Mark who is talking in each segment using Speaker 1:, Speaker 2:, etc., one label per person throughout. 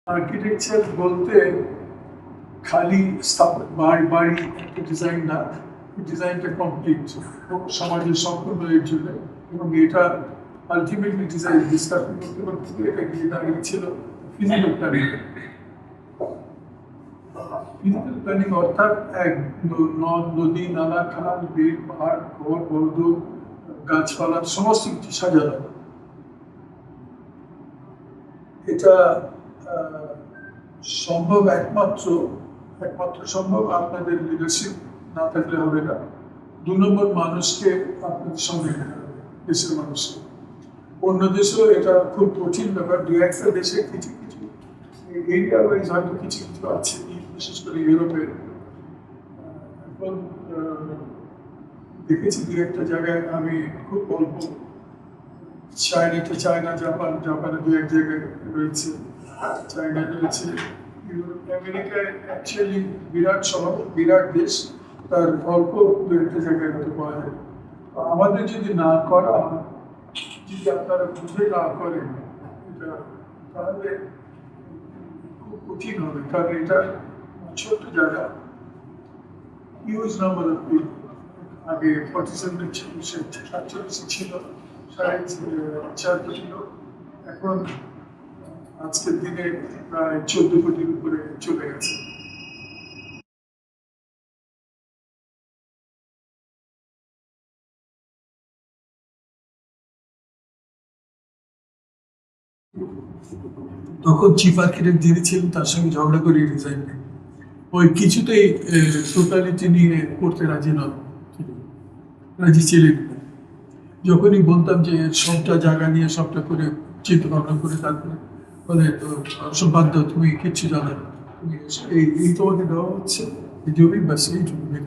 Speaker 1: Architecture বলতে খালি বাড়ি একটা ডিজাইন না, ডিজাইনটা কমপ্লিট সমাজের সম্পূর্ণ এর জন্য। এবং এটা আলটিমেটলি ডিজাইন ডিসকাশন করতে করতে এটা গিয়ে দাঁড়িয়েছিল ফিজিক্যাল প্ল্যানিং। ফিজিক্যাল প্ল্যানিং অর্থাৎ এক নদী, নালা, খাল, বিল, পাহাড়, ঘর, বর্দ, গাছপালা সমস্ত কিছু সাজানো। এটা সম্ভব একমাত্র সম্ভব আপনাদের লিডারশিপ না থাকলে হবে না। 2 নম্বর মানুষকে আপনাদের সঙ্গে নিতে হবে, দেশের মানুষকে। অন্য দেশেও এটা খুব কঠিন ব্যাপার। 2-1টা দেশে কিছু কিছু এরিয়া ওয়াইজ হয়তো কিছু কিছু আছে, বিশেষ করে ইউরোপের। এখন দেখেছি 2-1টা জায়গায়, আমি খুব অল্প, চায়না, জাপানে 2-1 জায়গায় রয়েছে, চায়না রয়েছে, আমেরিকায় অ্যাকচুয়ালি বিরাট শহর, বিরাট দেশ, তার অল্প 2-1টা জায়গায় হতে পাওয়া যায়। আমাদের যদি না করা, যদি আপনারা বুঝে না করেন এটা, তাহলে খুব কঠিন হবে। কারণ এটা ছোট্ট জায়গা, হিউজ নাম্বার অফ পিপল। আগে 47 ছিল, 47 ছিল, 4.5 কোটি লোক। এখন আজকের দিনে প্রায় 14 কোটির উপরে চলে গেছে। তখন চিফ আর্কিটেক্ট যিনি ছিলেন তার সঙ্গে ঝগড়া করে ডিজাইন নেই, ওই কিছুতেই টোটালিটি নিয়ে করতে রাজি ছিলেন। যখনই বলতাম যে সবটা জায়গা নিয়ে সবটা করে চিন্তা ভাবনা করে, তারপরে বলে সব বাদ দাও, তুমি কিচ্ছু জানো না, তুমি এই তোমাকে দেওয়া হচ্ছে এই জমি, ব্যাস এই জমি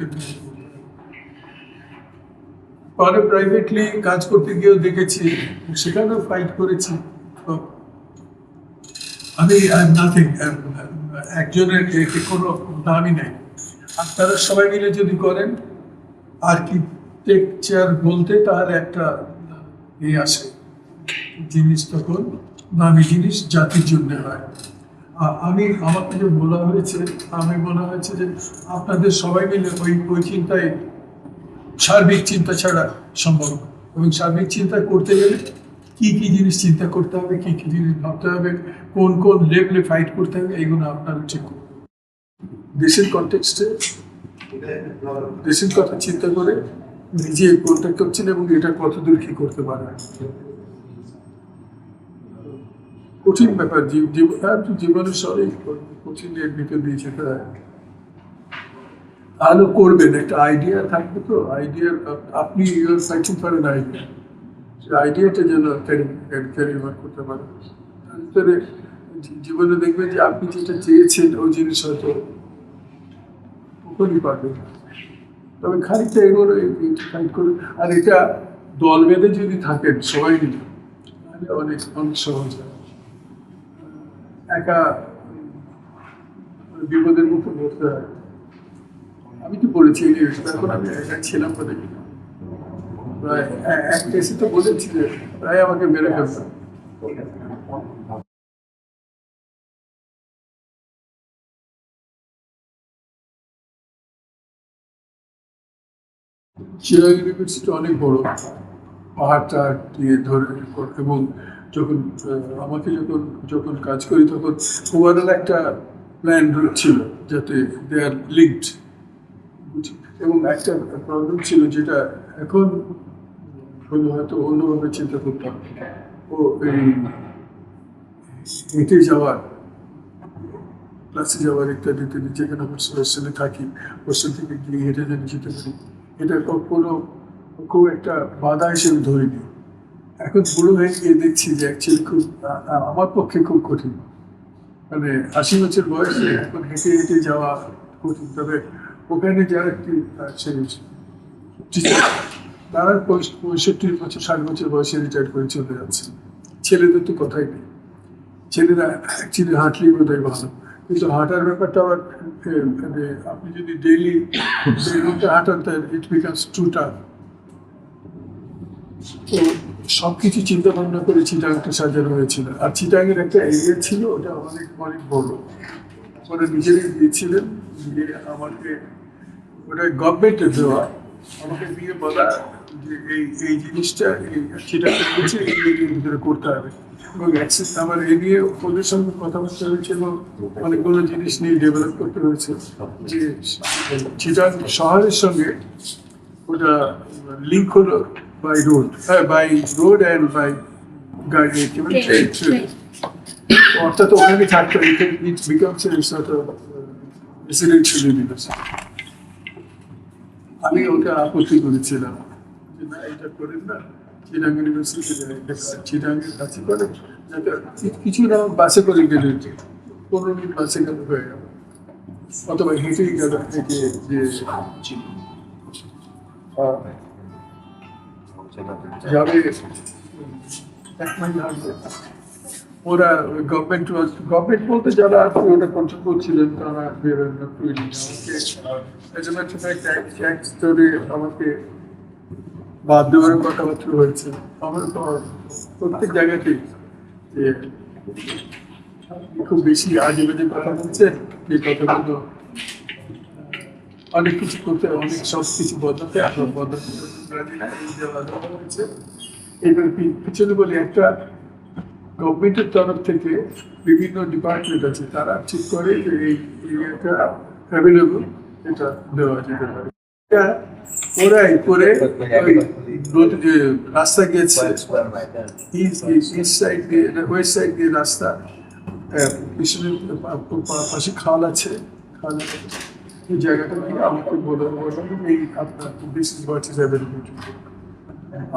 Speaker 1: পরে প্রাইভেটলি কাজ করতে গিয়েও দেখেছি, সেখানেও ফাইট করেছি। আমি নাথিং, একজনের কোনো দামই নেই। আপনারা সবাই মিলে যদি করেন আর্কিটেকচার বলতে, তাহলে একটা আসে জিনিস, তখন দামি জিনিস জাতির জন্য হয়। আমাকে যে বলা হয়েছে, আমি মনে হয়েছে যে আপনাদের সবাই মিলে ওই চিন্তায়, সার্বিক চিন্তা ছাড়া সম্ভব। এবং সার্বিক চিন্তা করতে গেলে কি কি জিনিস চিন্তা করতে হবে, কি কি জিনিস ভাবতে হবে, কোন কোন লেভেলে ফাইট করতে হবে, এইগুলো আপনারা ঠিক করুন। দেশের কনটেক্সটে দেশের কথা চিন্তা করে নিজে কোনটা করছেন এবং এটা কতদূর কি করতে পারে। কঠিন ব্যাপার, জীবনের সবাই কঠিন এর ভিতর দিয়ে যেতে হয়। তাহলে করবেন, একটা আইডিয়া থাকবে, তো আইডিয়া আপনি ফাইটিং করেন আইডিয়া, আইডিয়াটা যেন ক্যারি করতে পারেন। ভিতরে জীবনে দেখবেন যে আপনি যেটা চেয়েছেন ওই জিনিস হয়তো কখনই পারবেন না। তবে খানিকটা এগোলো, ফাইট করুন। আর এটা দল বেঁধে যদি থাকেন সবাই মিলে, তাহলে অনেক অনেক সহজ হয়। একা বিপদের মুখে পড়তে হয়। আমি তো পড়েছি, এখন আমি একা ছিলাম বলে প্রায় এক কেসে তো বলেছি যে প্রায় আমাকে মেরে ফেলতাম। শিলং ইউনিভার্সিটি অনেক বড়, পাহাড় টাহাড় দিয়ে ধরে, এবং যখন আমাকে যখন যখন কাজ করি তখন ওভারঅল একটা প্ল্যান ছিল যাতে দে আর লিঙ্কড। এবং একটা প্রবলেম ছিল যেটা এখন হলে হয়তো অন্যভাবে চিন্তা করতাম। ও এই হেঁটে যাওয়ার, ক্লাসে যাওয়ার ইত্যাদি ইত্যাদি, যেখানে হোস্টেলে থাকি, হোস্টেল থেকে গিয়ে হেঁটে যেতে যেতে পারি, এটা কোনো খুব একটা বাধা হিসেবে ধরিনি। এখন বুড়ো হয়ে গিয়ে দেখছি যে অ্যাকচুয়ালি খুব আমার পক্ষে খুব কঠিন। মানে 80 বছর বয়সে এখন হেঁটে হেঁটে যাওয়া কঠিন। তবে ওখানে যারা একটি তারা 65 বছর 60 বছর বয়সে রিটায়ার করে চলে যাচ্ছে। ছেলেদের তো কথাই নেই, ছেলেরা অ্যাকচুয়ালি হাঁটলেই বোধ হয় ভালো। কিন্তু হাঁটার ব্যাপারটা আবার মানে আপনি যদি ডেইলি হাঁটান, তাহলে ইট বিকামস টু টাফ। তো সবকিছু চিন্তা ভাবনা করে চিটাংটা সাজানো হয়েছিল। আর চিটাংয়ের একটা এরিয়া ছিল, ওটা অনেক অনেক বড়। ওরা নিজেরাই দিয়েছিলেন, দিয়ে আমাকে ওটা গভর্নমেন্টের দেওয়া, আমাকে দিয়ে বলা যে এই এই জিনিসটা এই চিটাংটা হচ্ছে এই এরিয়ার ভিতরে করতে হবে। এবং অ্যাক্সেস আমার এ নিয়ে ওদের সঙ্গে কথাবার্তা হয়েছে এবং অনেকগুলো জিনিস নিয়ে ডেভেলপ করতে হয়েছে, যে চিটাং শহরের সঙ্গে ওটা লিঙ্ক হলো by road, by road and by গাড়ি, ট্রেন। অর্থাৎ ওখানে থাকতে it becomes a sort of residential university. আমি ওটা আপত্তি করেছিলাম যে না, এটা করেন না, চিটাং ইউনিভার্সিটি চিটাংয়ের কাছে করে, যাতে কিছু না বাসে করে গেলে 15 মিনিট বাসে গেলে হয়ে গেল, অথবা হেঁটেই গেল, হেঁটে যে যাবে 1 মাইল হাঁটবে। ওরা গভর্নমেন্ট বলতে যারা আছে ওটা কন্ট্রোল করছিলেন, তারা আমাকে বাদ দেওয়ার কথাবার্তা হয়েছে। আমার তো প্রত্যেক জায়গাতেই যে খুব বেশি আজে বাজে কথা বলছেন, যে কথাগুলো অনেক কিছু করতে, অনেক সব কিছু বদলাতে হয়েছে। এবার পিছনে বলি, একটা গভর্নমেন্টের তরফ থেকে বিভিন্ন ডিপার্টমেন্ট আছে, তারা ঠিক করে যে এই এরিয়াটা অ্যাভেলেবল, এটা দেওয়া যেতে পারে। ওরাই করে যে রাস্তা গেছে ইস্ট সাইড দিয়ে, ওয়েস্ট সাইড দিয়ে রাস্তা, পিছনে পাশে খাল আছে, খাল এই জায়গাটা নিয়ে আমাকে বললাম এই আপনার this is what is available.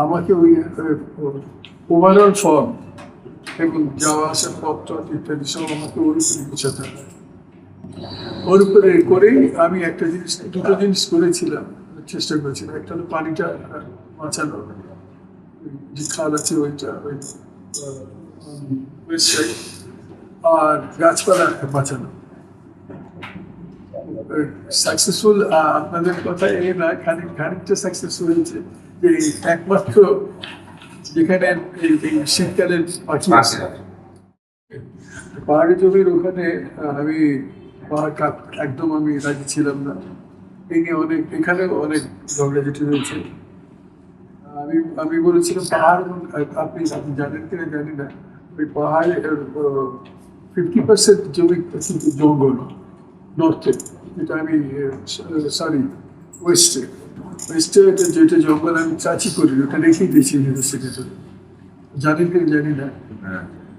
Speaker 1: আমাকে ওই ওভারঅল ফর্ম এবং যাওয়া আসার পত্র ইত্যাদি সব আমাকে ওর উপরে গুছাতে হবে। ওর উপরে করেই আমি একটা জিনিস, দুটো জিনিস করেছিলাম, চেষ্টা করেছিলাম। একটা হলো পানিটা বাঁচানো, যে খাল আছে ওইটা, ওই ওয়েস্ট সাইড, আর গাছপালা বাঁচানো। সাকসেসফুল আপনাদের কথা এই না, খানিকটা সাকসেসফুল হয়েছে যে একমাত্র যেখানে এই শীতকালের পাখি আছে পাহাড়ি জমির ওখানে, আমি পাহাড় একদম আমি রাজি ছিলাম না। এই নিয়ে অনেক, এখানেও অনেক ঝগড়াঝাটি হয়েছে। আমি বলেছিলাম পাহাড়, আপনি জানেন কিনা জানি না, ওই পাহাড়ে 50% জমি কিন্তু জঙ্গল নর্থে, যেটা আমি সরি ওয়েস্টে যেটা জঙ্গল আমি চাচি করি, ওটা রেখেই দিয়েছি ইউনিভার্সিটিতে, জানেন কিনা জানি না।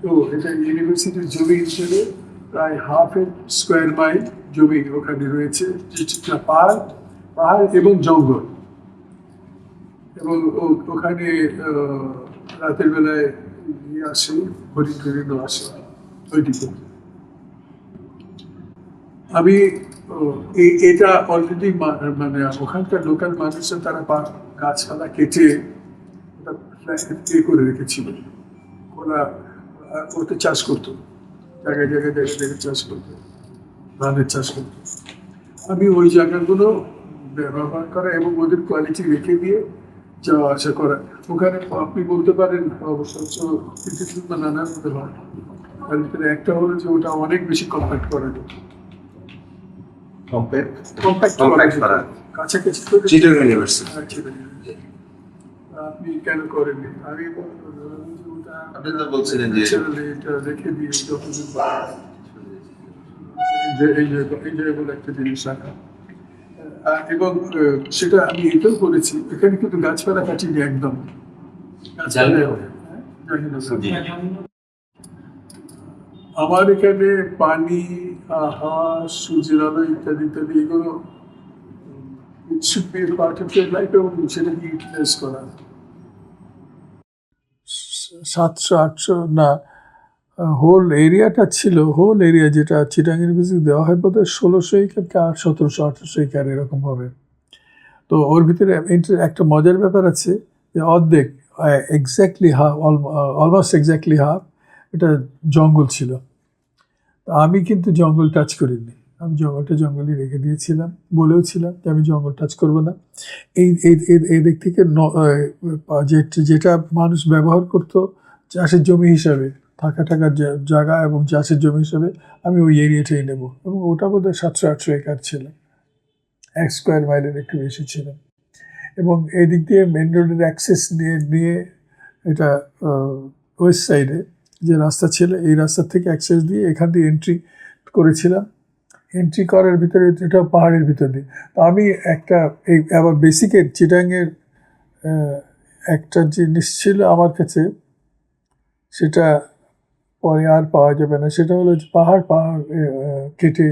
Speaker 1: তো এটা ইউনিভার্সিটির জমি হিসেবে প্রায় 1/2 স্কোয়ার মাইল জমি ওখানে রয়েছে, যেটা পাহাড় এবং জঙ্গল। এবং ওখানে রাতের বেলায় আসে, হরিণ টরিণ আসে ওইদিকে। আমি এটা অলরেডি মানে ওখানকার লোকাল মানুষরা তারা গাছপালা কেটে ওটা করে রেখেছিল। ওরা ওতে চাষ করতো, জায়গায় জায়গায় চাষ করতো, ধানের চাষ করতো। আমি ওই জায়গাগুলো ব্যবহার করা এবং ওদের কোয়ালিটি রেখে দিয়ে যাওয়া আসা করা। ওখানে আপনি বলতে পারেন অবশ্য নানান হতে হয়, তার ভিতরে একটা হলো যে ওটা অনেক বেশি কম্প্যাক্ট করা যেত, কাছাকাছি আপনি কেন করেননি? আমি বলছিলেন যে এটা রেখে দিয়ে এই জায়গাগুলো একটা জিনিস রাখা, এবং সেটা আমি এটাও করেছি। এখানে কিন্তু গাছপালা কাটিনি একদম। আমার এখানে পানি, আহার, সূর্যের আলো ইত্যাদি ইত্যাদি, এগুলো it should be a part of your life এবং সেটাকে ইউটিলাইজ করা। 700-800 না, হোল এরিয়াটা ছিল, হোল এরিয়া যেটা চিটাং ইউনিভার্সিটি দেওয়া হয় বোধহয় 1600 একর কি 1700-1800 একর এরকম হবে। তো ওর ভিতরে একটা মজার ব্যাপার আছে যে অর্ধেক, exactly half, almost exactly half এটা জঙ্গল ছিল। আমি কিন্তু জঙ্গল টাচ করিনি, আমি জঙ্গলটা জঙ্গলই রেখে দিয়েছিলাম, বলেও ছিলাম যে আমি জঙ্গল টাচ করবো না। এই এই এই- এই দিক থেকে যেটা মানুষ ব্যবহার করতো চাষের জমি হিসাবে, থাকার জায়গা এবং চাষের জমি হিসাবে, আমি ওই এরিয়াটাই নেব। এবং ওটা বোধহয় 700-800 একর ছিল, 1 স্কোয়ার মাইলের একটু বেশি ছিল। এবং এই দিক দিয়ে মেন রোডের অ্যাক্সেস নিয়ে এটা ওয়েস্ট সাইডে যে রাস্তা ছিল, এই রাস্তা থেকে অ্যাক্সেস দিয়ে এখান দিয়ে এন্ট্রি করেছিলাম। এন্ট্রি করার ভিতরে এটা পাহাড়ের ভিতর দিয়ে। তো আমি একটা এই আবার বেসিকের চিটাংয়ের একটা জিনিস ছিল আমার কাছে, সেটা পরে আর পাওয়া যাবে না। সেটা হলো যে পাহাড় কেটে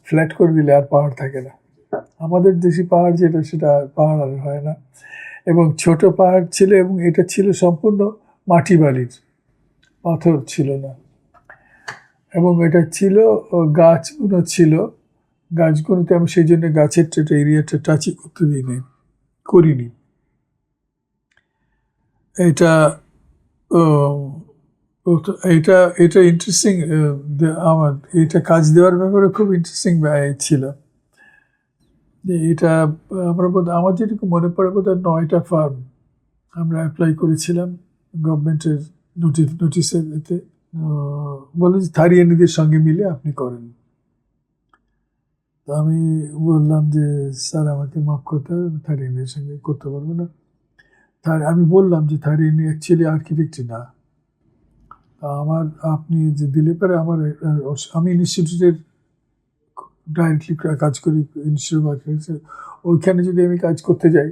Speaker 1: ফ্ল্যাট করে দিলে আর পাহাড় থাকে না। আমাদের দেশি পাহাড় যেটা, সেটা পাহাড় আর হয় না। এবং ছোট পাহাড় ছিল, এবং এটা ছিল সম্পূর্ণ মাটি বালির, পাথর ছিল না। এবং এটা ছিল গাছগুলো ছিল, গাছগুলোতে আমি সেই জন্য গাছের এরিয়াটা টাচই করতে করিনি। এটা এটা এটা ইন্টারেস্টিং, আমার এটা কাজ দেওয়ার ব্যাপারে খুব ইন্টারেস্টিং ছিল। যে এটা আমার যেটুকু মনে পড়ে বোধহয় 9টা ফার্ম আমরা অ্যাপ্লাই করেছিলাম গভর্নমেন্টের নোটিশের এতে। বলে যে থারিয়ানিদের সঙ্গে মিলে আপনি করেন। তো আমি বললাম যে স্যার আমাকে মাফ করতে হবে, থারিয়ানিদের সঙ্গে করতে পারবো না। আমি বললাম যে থারিয়ানি অ্যাকচুয়ালি আর্কিটেক্ট না। আপনি যে দিলে পারে আমি ইনস্টিটিউটের ডাইরেক্টলি কাজ করি, ইনস্টিটিউট অফ আর্কিটেকচার। ওইখানে যদি আমি কাজ করতে যাই,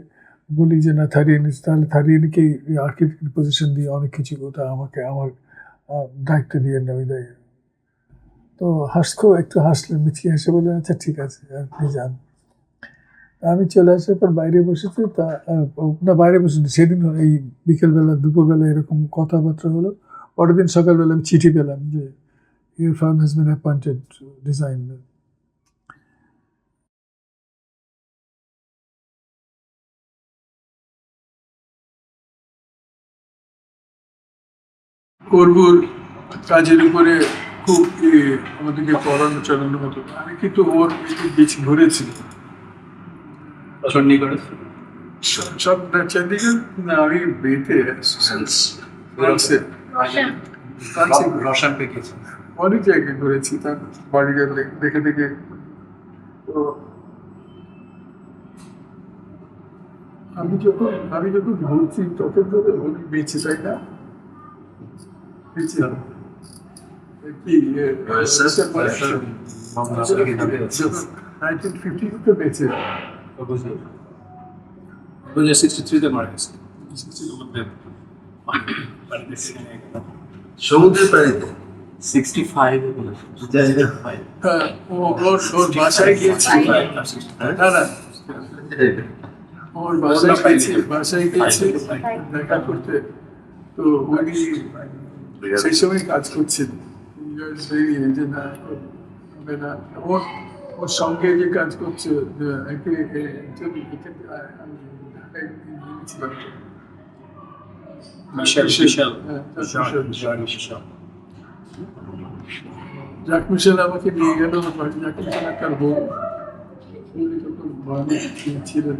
Speaker 1: বলি যে না থারিয়ানি, তাহলে থারিয়ানিকে আর্কিটেক্টের পজিশন দিয়ে অনেক কিছু, ওটা আমাকে আমার দায়িত্ব দিয়ে নেবে দেয়। তো একটু হাসলেন, মিছিয়ে হেসে বললেন আচ্ছা ঠিক আছে আপনি যান। আমি চলে আসার পর বাইরে বসেছি, না বাইরে বসেছি সেদিন, এই বিকেলবেলা দুপুরবেলা এরকম কথাবার্তা হলো। পরের দিন সকালবেলা আমি চিঠি পেলাম যে your firm has been appointed design. করবুর কাজের উপরে খুব আমাদেরকে পড়ানো চালানোর মতো। আমি কিন্তু ওর বেশি ঘুরেছি।
Speaker 2: চণ্ডীগড়
Speaker 1: সব চণ্ডীগড় না, আমি বেতে
Speaker 2: রসান পেকেছি,
Speaker 1: অনেক জায়গায় ঘুরেছি তার বাড়িঘর দেখে দেখে। তো আমি যখন ঘুরছি তখন ধরে উনি বেঁচে, তাই না? বেঁচে কি 1950 তো বেঁচে।
Speaker 2: 63-তে মারা গেছে
Speaker 3: সমুদ্রের পানিতে
Speaker 2: 65
Speaker 1: হ্যাঁ, ওর বাসায় গিয়েছি। না না, ওর বাসায় গিয়েছি দেখা করতে। তো উনি সেই সময় কাজ করছেন। যে না হবে না, ওর সঙ্গে যে কাজ করছে জাক মিশেল আমাকে নিয়ে গেল। জাক মিশেল একটা বউ ছিলেন।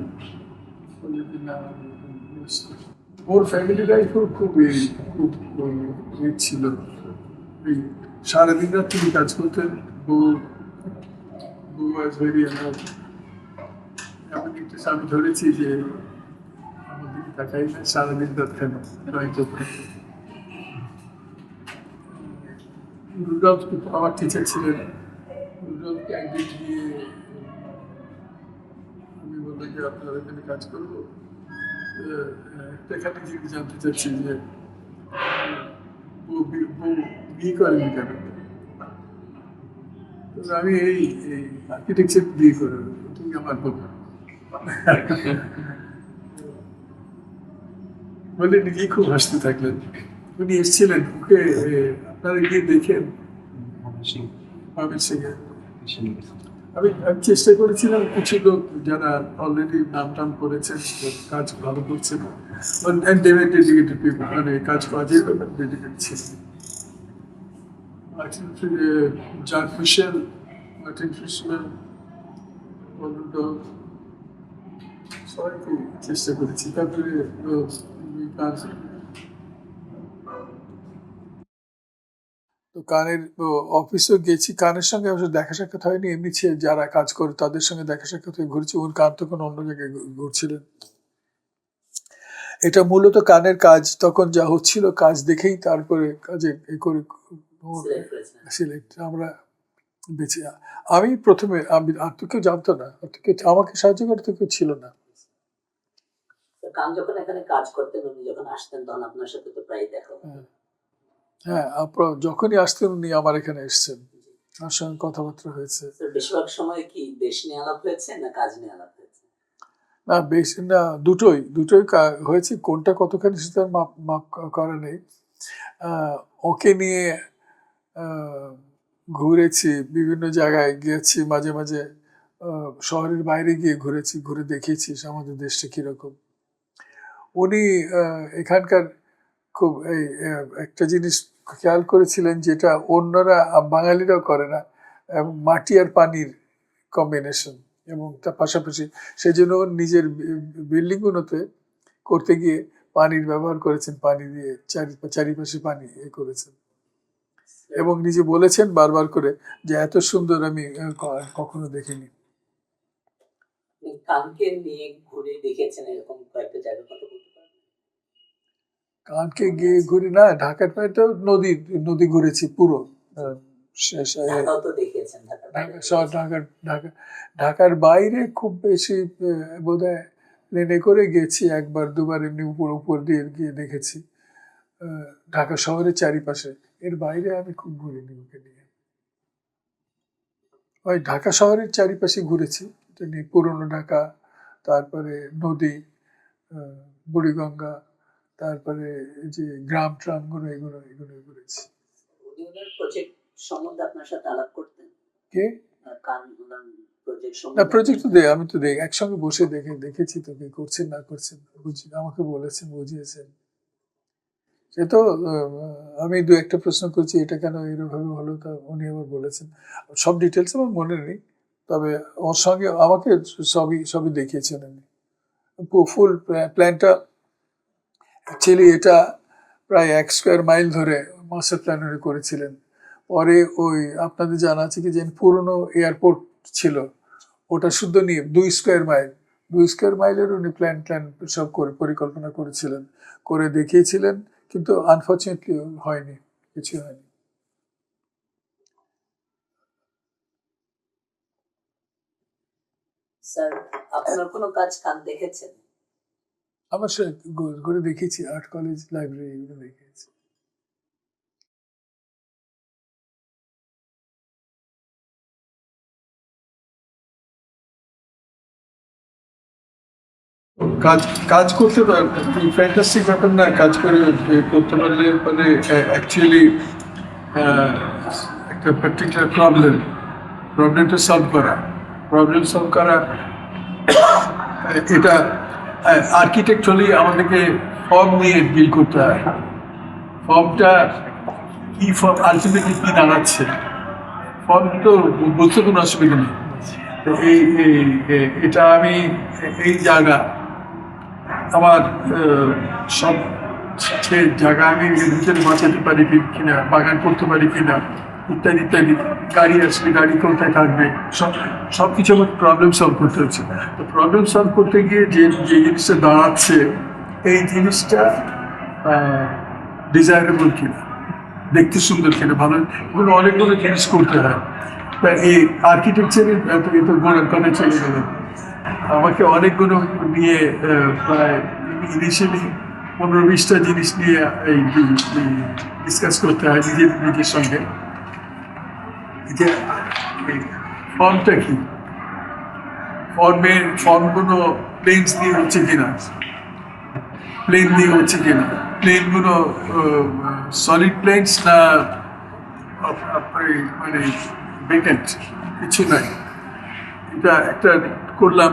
Speaker 1: ওর ফ্যামিলি লাইফও খুব ছিল। সারাদিন রাত তিনি কাজ করতেন। এমন একটা আমি ধরেছি যে আমার দিকে তাকাই না, সারাদিন রাত কেন রুডলফ আমার টিচার ছিলেন। রুডলফকে একদিন গিয়ে আমি বললাম যে আপনার এখানে কাজ করবো, এখানে যদি জানতে চাচ্ছি যে বিয়ে করেনি কেন। আমি এই আর্কিটেকচার বিয়ে করে তুমি আমার কথা বলে নিজেই খুব হাসতে থাকলেন। উনি এসেছিলেন, ওকে আপনারা গিয়ে দেখেন আমি চেষ্টা করেছিলাম কিছু লোক যারা অলরেডি নাম টাম করেছেন, কাজ ভালো করছেন, মানে কাজ কাজের ডেডিকেটেড ছিলেন। মার্টিন জাক মিশেল, মার্টিন ফিশম্যান, সবাইকে চেষ্টা করেছি। তারপরে তো কানের অফিসেও গেছি, কানের সঙ্গে অবশ্য দেখা সাক্ষাৎ হয়নি, এমনি যারা কাজ করে তাদের সঙ্গে দেখা সাক্ষাৎ হয়ে ঘুরেছি। ওর কান তখন অন্য জায়গায় ঘুরছিলেন। এটা মূলত কানের কাজ তখন যা হচ্ছিল, কাজ দেখেই তারপরে কাজে করে সিলেক্ট আমরা বেছে। আমি প্রথমে আর তো কেউ জানতো না, আমাকে সাহায্য করতে কেউ ছিল না।
Speaker 3: কান যখন এখানে কাজ করতেন, উনি যখন আসতেন তখন আপনার সাথে তো প্রায় দেখা হতো।
Speaker 1: হ্যাঁ, যখনই আসতেন উনি আমার এখানে এসছেন, আমার সঙ্গে কথাবার্তা হয়েছে।
Speaker 3: বেশিরভাগ সময় কি দেশ নিয়ে আলাপ হয়েছে না কাজ নিয়ে আলাপ হয়েছে?
Speaker 1: না, বেশি না, দুটোই হয়েছে। কোনটা কতখানি সেটা মাপ করা নেই। ওকে নিয়ে ঘুরেছি, বিভিন্ন জায়গায় গিয়েছি, মাঝে মাঝে শহরের বাইরে গিয়ে ঘুরে দেখিয়েছি আমাদের দেশটা কিরকম। উনি এখানকার খুব এই একটা জিনিস খেয়াল করেছিলেন, যেটা অন্যরা বাঙালিরাও করে না, মাটি আর পানির কম্বিনেশন। এবং তার পাশাপাশি সেই জন্য নিজের বিল্ডিংগুলোতে করতে গিয়ে পানির ব্যবহার করেছেন, পানি দিয়ে চারিপাশে পানি করেছেন। এবং নিজে বলেছেন বারবার করে যে এত সুন্দর আমি কখনো দেখিনি।
Speaker 3: কানকে নিয়ে ঘুরে দেখেছেন এরকম কয়েকটা জায়গা কথা বলতে পারবেন?
Speaker 1: কানকে গিয়ে ঘুরি না, ঢাকার তো নদী ঘুরেছি পুরো। ঢাকার বাইরে খুব বেশি বোধহয় প্লেনে করে গেছি একবার দুবার, এমনি উপর দিয়ে গিয়ে দেখেছি ঢাকা শহরের চারিপাশে। এর বাইরে আমি খুব ঘুরিনি ওকে নিয়ে। ওই ঢাকা শহরের চারিপাশে ঘুরেছি, পুরনো ঢাকা, তারপরে নদী, বুড়িগঙ্গা, তারপরে যে গ্রাম ট্রামগুলো, এগুলো ঘুরেছি।
Speaker 3: প্রজেক্ট সম্বন্ধে আপনার সাথে আলাপ করতেন
Speaker 1: কে?
Speaker 3: না,
Speaker 1: প্রজেক্ট তো আমি তো একসঙ্গে বসে দেখেছি তো, কে করছেন না করছেন আমাকে বলেছেন, বুঝিয়েছেন। সে তো আমি দু একটা প্রশ্ন করছি, এটা কেন এরকমভাবে হলো, তা উনি আবার বলেছেন। সব ডিটেলস আমার মনে নেই, তবে ওর সঙ্গে আমাকে সবই দেখিয়েছেন উনি। ফুল প্ল্যানটা অ্যাকচুয়ালি এটা প্রায় 1 স্কোয়ার মাইল ধরে মাস্টার প্ল্যানারে করেছিলেন। পরে ওই আপনাদের জানা আছে কি যে পুরনো এয়ারপোর্ট ছিল, ওটা শুদ্ধ নিয়ে 2 স্কোয়ার মাইলের উনি প্ল্যান সব পরিকল্পনা করেছিলেন, করে দেখিয়েছিলেন, কিন্তু আনফর্চুনেটলি হয়নি, কিছু হয়নি।
Speaker 3: স্যার, আপনার কোনো কাজ কান দেখেছেন?
Speaker 1: আমার ঘুরে দেখেছি, আর্ট কলেজ, লাইব্রেরি, এগুলো দেখেছি। কাজ করতে ফ্যান্টাস্টিক ব্যাপার না, কাজ করতে পারলে মানে অ্যাকচুয়ালি একটা পার্টিকুলার প্রবলেমটা সলভ করা এটা আর্কিটেকচারালি আমাদেরকে ফর্ম নিয়ে ডিল করতে হয়। ফর্মটা কি, ফর্ম আলটিমেটলি কি দাঁড়াচ্ছে, ফর্ম তো বুঝতে কোনো অসুবিধা নেই। এটা আমি এই জায়গা আমার সব জায়গা আমি নিজের বাঁচাতে পারি কিনা, বাগান করতে পারি কিনা, ইত্যাদি ইত্যাদি। গাড়ি আসবে, গাড়ি কোথায় থাকবে, সব কিছু আমার প্রবলেম সলভ করতে হচ্ছে। তো প্রবলেম সলভ করতে গিয়ে যে জিনিসটা দাঁড়াচ্ছে, এই জিনিসটা ডিজায়ারেবল কিনা, দেখতে সুন্দর কিনা, ভালো, এগুলো অনেকগুলো জিনিস করতে হয়। তা এই আর্কিটেকচারের কথা চলে গেল, আমাকে অনেকগুলো নিয়ে প্রায় ইনিশিয়ালি 15-20টা জিনিস নিয়ে এই ডিসকাস করতে হয় নিজের সঙ্গে, যে ফর্মটা কি, ফর্মগুলো প্লেনস দিয়ে হচ্ছে কিনা, প্লেনগুলো সলিড প্লেনস না মানে ভেকেন্ট, কিছু নাই। এটা একটা করলাম,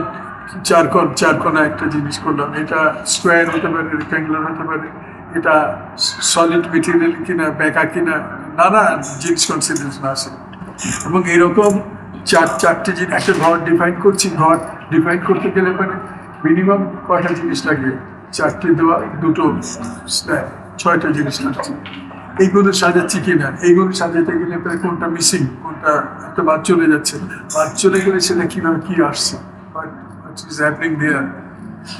Speaker 1: চার কোনা একটা জিনিস করলাম, এটা স্কোয়ার হতে পারে, রেক্ট্যাঙ্গুলার হতে পারে, এটা সলিড মেটেরিয়াল কিনা, বেঁকা কিনা, নানা জিনিস কনসিডারেশন আসে। এবং এরকম চারটে জিনিস, একটা ঘর ডিফাইন করছি, ঘর ডিফাইন করতে গেলে মানে মিনিমাম কয়টা জিনিস লাগে, চারটে দেওয়া, দুটো স্ল্যাব, 6টা জিনিস লাগছে। এইগুলো সাজাচ্ছি কিনা, এইগুলো সাজাতে গেলে পরে কোনটা মিসিং, কোনটা একটা বাদ চলে যাচ্ছে, বাদ চলে গেলে সেটা কীভাবে কী আসছে, ইজ হ্যাপনিং দেয়ার।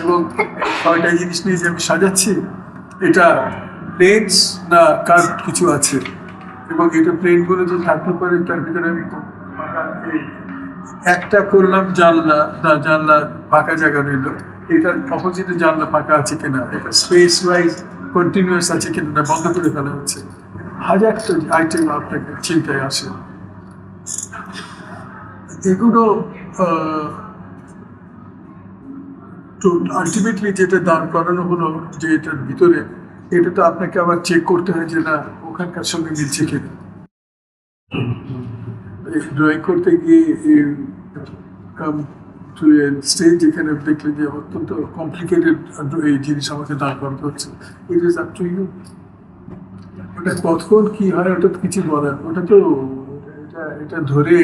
Speaker 1: এবং 6টা জিনিস নিয়ে যে আমি সাজাচ্ছি, এটা প্লেনস না কার কিছু আছে, এবং এটা প্লেনগুলো যে থাকতে পারে তার ভিতরে আমি একটা করলাম জানলা, জানলা ফাঁকা জায়গা রইল, এটার অপোজিটে জানলা ফাঁকা আছে কিনা, এটা স্পেস ওয়াইজ কন্টিনিউয়াস আছে কিনা, না বন্ধ করে ফেলা হচ্ছে। হাজারটা আইটেম আপনাকে চিন্তায় আসে। এগুলো তো আলটিমেটলি যেটা দাঁড় করানো হলো যে এটার ভিতরে, এটা তো আপনাকে আবার চেক করতে হয় যে না ওখানকার সঙ্গে মিলছে কিনা। ড্রয়িং করতে গিয়ে স্টেজ এখানে দেখলে যে অত্যন্ত কমপ্লিকেটেড এই জিনিস আমাকে দাঁড় করাতে হচ্ছে। It is up to you. ওটা কতক্ষণ কি হয় ওটা তো কিছু বলার, ওটা তো এটা ধরে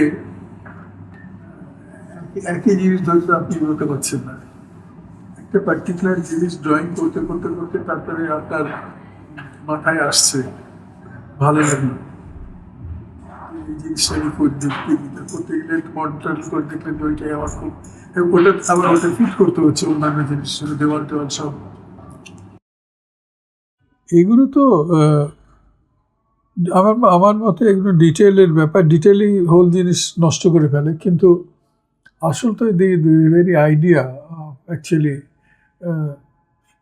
Speaker 1: একই জিনিস ধরে তো আপনি বলতে পারছেন না। একটা পার্টিকুলার জিনিস ড্রয়িং করতে করতে করতে তারপরে আপনার মাথায় আসছে, ভালো লাগলো এই জিনিসটা আমি করতে গেলে মডেল করে দেখলেন ওইটাই আমার খুব, ওটা আবার ওটা ফিট করতে হচ্ছে অন্যান্য জিনিস, দেওয়াল টেওয়াল সব। এগুলো তো আমার মতে এগুলো ডিটেলের ব্যাপার, ডিটেলই হোল জিনিস নষ্ট করে ফেলে। কিন্তু আসল তো the very idea actually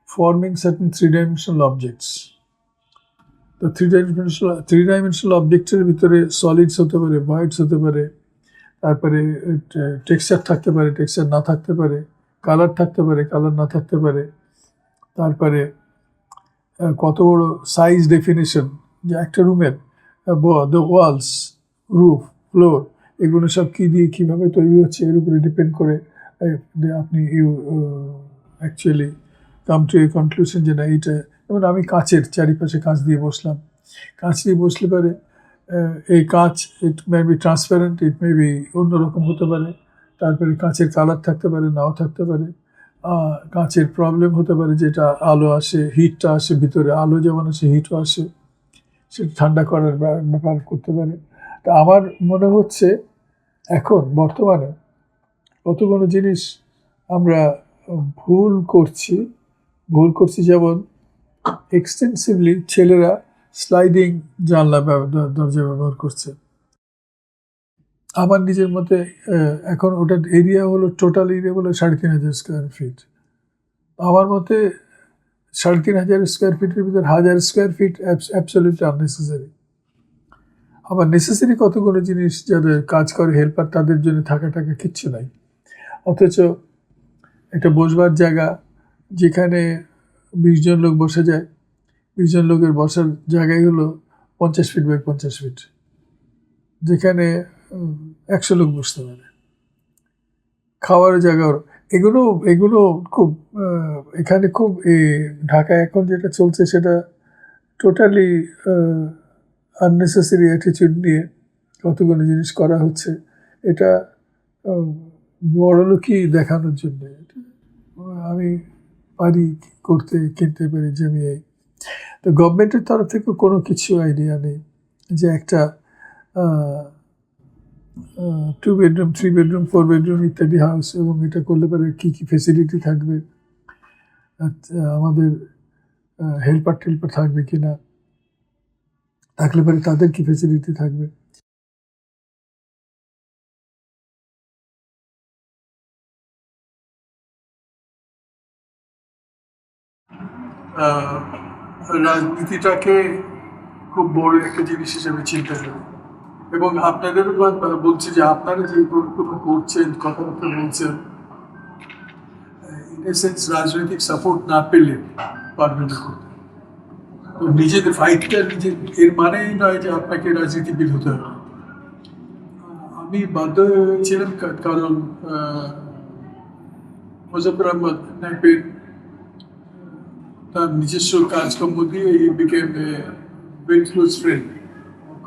Speaker 1: forming certain three-dimensional objects. তো থ্রি ডাইমেনশনাল অবজেক্টের ভিতরে সলিডস হতে পারে, ভয়েডস হতে পারে, তারপরে টেক্সচার থাকতে পারে, টেক্সচার না থাকতে পারে, কালার থাকতে পারে, কালার না থাকতে পারে, তারপরে কত বড় সাইজ ডেফিনেশন, যে একটা রুমের দ্য ওয়ালস, রুফ, ফ্লোর, এগুলো সব কী দিয়ে কীভাবে তৈরি হচ্ছে এর উপরে ডিপেন্ড করে আপনি actually come to a conclusion যে না এইটা। যেমন আমি কাঁচের চারিপাশে কাঁচ দিয়ে বসলাম, কাঁচ দিয়ে বসলে পারে এই কাঁচ it may be transparent, it may be অন্যরকম হতে পারে, তারপরে কাঁচের কালার থাকতে পারে, নাও থাকতে পারে, কাঁচের প্রবলেম হতে পারে যেটা আলো আসে, হিটটা আসে ভিতরে, আলো যেমন আসে হিটও আসে, সেটা ঠান্ডা করার ব্যাপার করতে পারে। তা আমার মনে হচ্ছে এখন বর্তমানে কতগুলো জিনিস আমরা ভুল করছি। যেমন এক্সটেন্সিভলি ছেলেরা স্লাইডিং জানলা দরজা ব্যবহার করছে। আমার নিজের মতে এখন ওটার এরিয়া হলো, টোটাল এরিয়া হলো 3,500 স্কোয়ার ফিট। আমার মতে 3,500 স্কোয়ার ফিটের ভিতরে 1,000 স্কোয়ার ফিট অ্যাবসলিউটলি আননেসেসারি। আবার নেসেসারি কতগুলো জিনিস যাদের কাজ করে হেল্পার, তাদের জন্য থাকা কিচ্ছু নাই। অথচ একটা বসবার জায়গা যেখানে 20 জন লোক বসে যায়, 20 জন লোকের বসার জায়গায় হলো 50 ফিট বাই 50 ফিট, যেখানে 100 লোক বসতে পারে। খাওয়ার জায়গা, এগুলো খুব এখানে খুব ঢাকায় এখন যেটা চলছে সেটা টোটালি আননেসেসারি অ্যাটিটিউড নিয়ে কতগুলো জিনিস করা হচ্ছে। এটা বড়লোকই দেখানোর জন্য। আমি পারি কিনতে পারি জমি। তো গভর্নমেন্টের তরফ থেকে কোনো কিছু আইডিয়া নেই যে একটা 2 বেডরুম, 3 বেডরুম, 4 বেডরুম ইত্যাদি হাউস, এবং এটা করলে পরে কী কী ফেসিলিটি থাকবে, আমাদের হেল্পার থাকবে কি না, থাকলে পরে তাদের কী ফেসিলিটি থাকবে। রাজনীতিটাকে খুব বড় একটা জিনিস হিসেবে চিন্তা করি, এবং আপনাদেরও বলছি যে আপনারা যে করছেন, কথাবার্তা বলছেন, ইন এ সেন্স রাজনৈতিক সাপোর্ট না পেলে পারবেন না করতে। তো নিজেদের ফাইটটা এর মানেই নয় যে আপনাকে রাজনীতিবিদ হতে হবে। আমি বাধ্য হয়েছিলাম কারণ মুজাফর আহমদ নাইপের তার নিজস্ব কাজকর্ম দিয়ে বিকেম ভেরি ক্লোজ ফ্রেন্ড,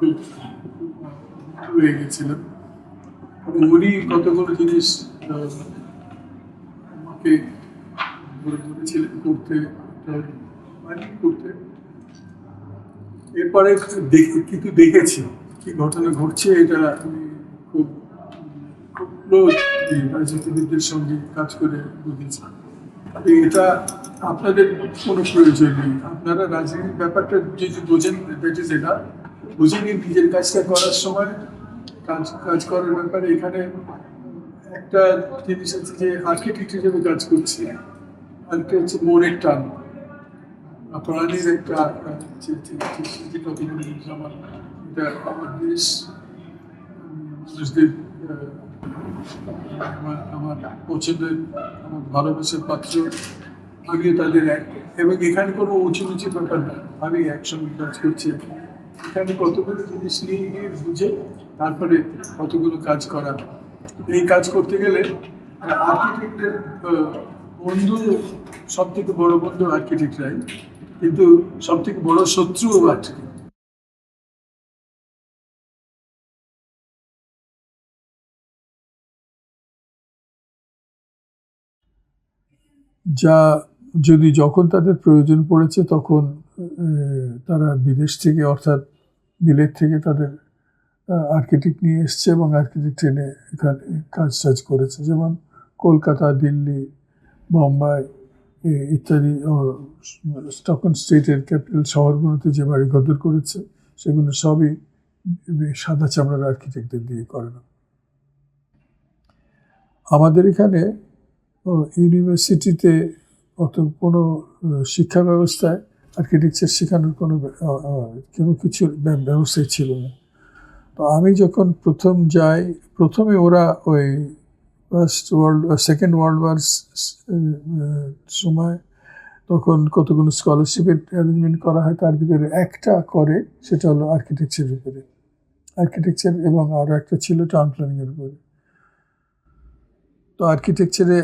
Speaker 1: খুব হয়ে গেছিলাম। উনি কতগুলো জিনিস আমাকে বলেছিলেন করতে, মানে করতে। এরপরে কিন্তু দেখেছি কি ঘটনা ঘটছে, এটা আমি খুব খুব ক্লোজ রাজনীতিবিদদের সঙ্গে কাজ করে বুঝেছি। এটা আপনাদের কোনো প্রয়োজন নেই, আপনারা রাজনীতির ব্যাপারটা যদি বোঝেন, যেটা বুঝে নিন নিজের কাজটা করার সময়। কাজ করার ব্যাপারে এখানে একটা জিনিস আছে যে আর্কিটেক্ট হিসেবে কাজ করছি, আরেকটা হচ্ছে মনের টান, প্রাণীর একটা আমার, এটা আমার দেশ, মানুষদের আমার পছন্দের, আমার ভালোবাসার পাত্র, আমিও তাদের এক। এবং এখানে কোনো উঁচু নিচু ব্যাপার না, আমি একসঙ্গে কাজ করছি। এখানে কতগুলো জিনিস নিয়ে বুঝে তারপরে কতগুলো কাজ করা। এই কাজ করতে গেলে আর্কিটেক্টের বন্ধু, সব থেকে বড় বন্ধু আর্কিটেক্টরাই, কিন্তু সব থেকে বড় শত্রুও আর্কিটেক্ট। যা যদি যখন তাদের প্রয়োজন পড়েছে তখন তারা বিদেশ থেকে, অর্থাৎ বিলেত থেকে তাদের আর্কিটেক্ট নিয়ে এসছে এবং আর্কিটেক্ট এনে এখানে কাজ করেছে। যেমন কলকাতা, দিল্লি, বোম্বাই ইত্যাদি স্টকহোম স্টেটের ক্যাপিটাল শহরগুলোতে যে বাড়িঘর করেছে সেগুলো সবই সাদা চামড়ার আর্কিটেক্টদের দিয়ে করানো। আমাদের এখানে ইউনিভার্সিটিতে কোনো শিক্ষা ব্যবস্থায় আর্কিটেকচার শেখানোর কোনো কিছু ব্যবস্থাই ছিল না। তো আমি যখন প্রথম যাই, প্রথমে ওরা ওই সেকেন্ড ওয়ার্ল্ড ওয়ার সময় তখন কতগুলো স্কলারশিপের অ্যারেঞ্জমেন্ট করা হয়, তার ভিতরে একটা করে সেটা হলো আর্কিটেকচারের উপরে, আর্কিটেকচার, এবং আরও একটা ছিল টাউন প্ল্যানিংয়ের উপরে। তো আর্কিটেকচারে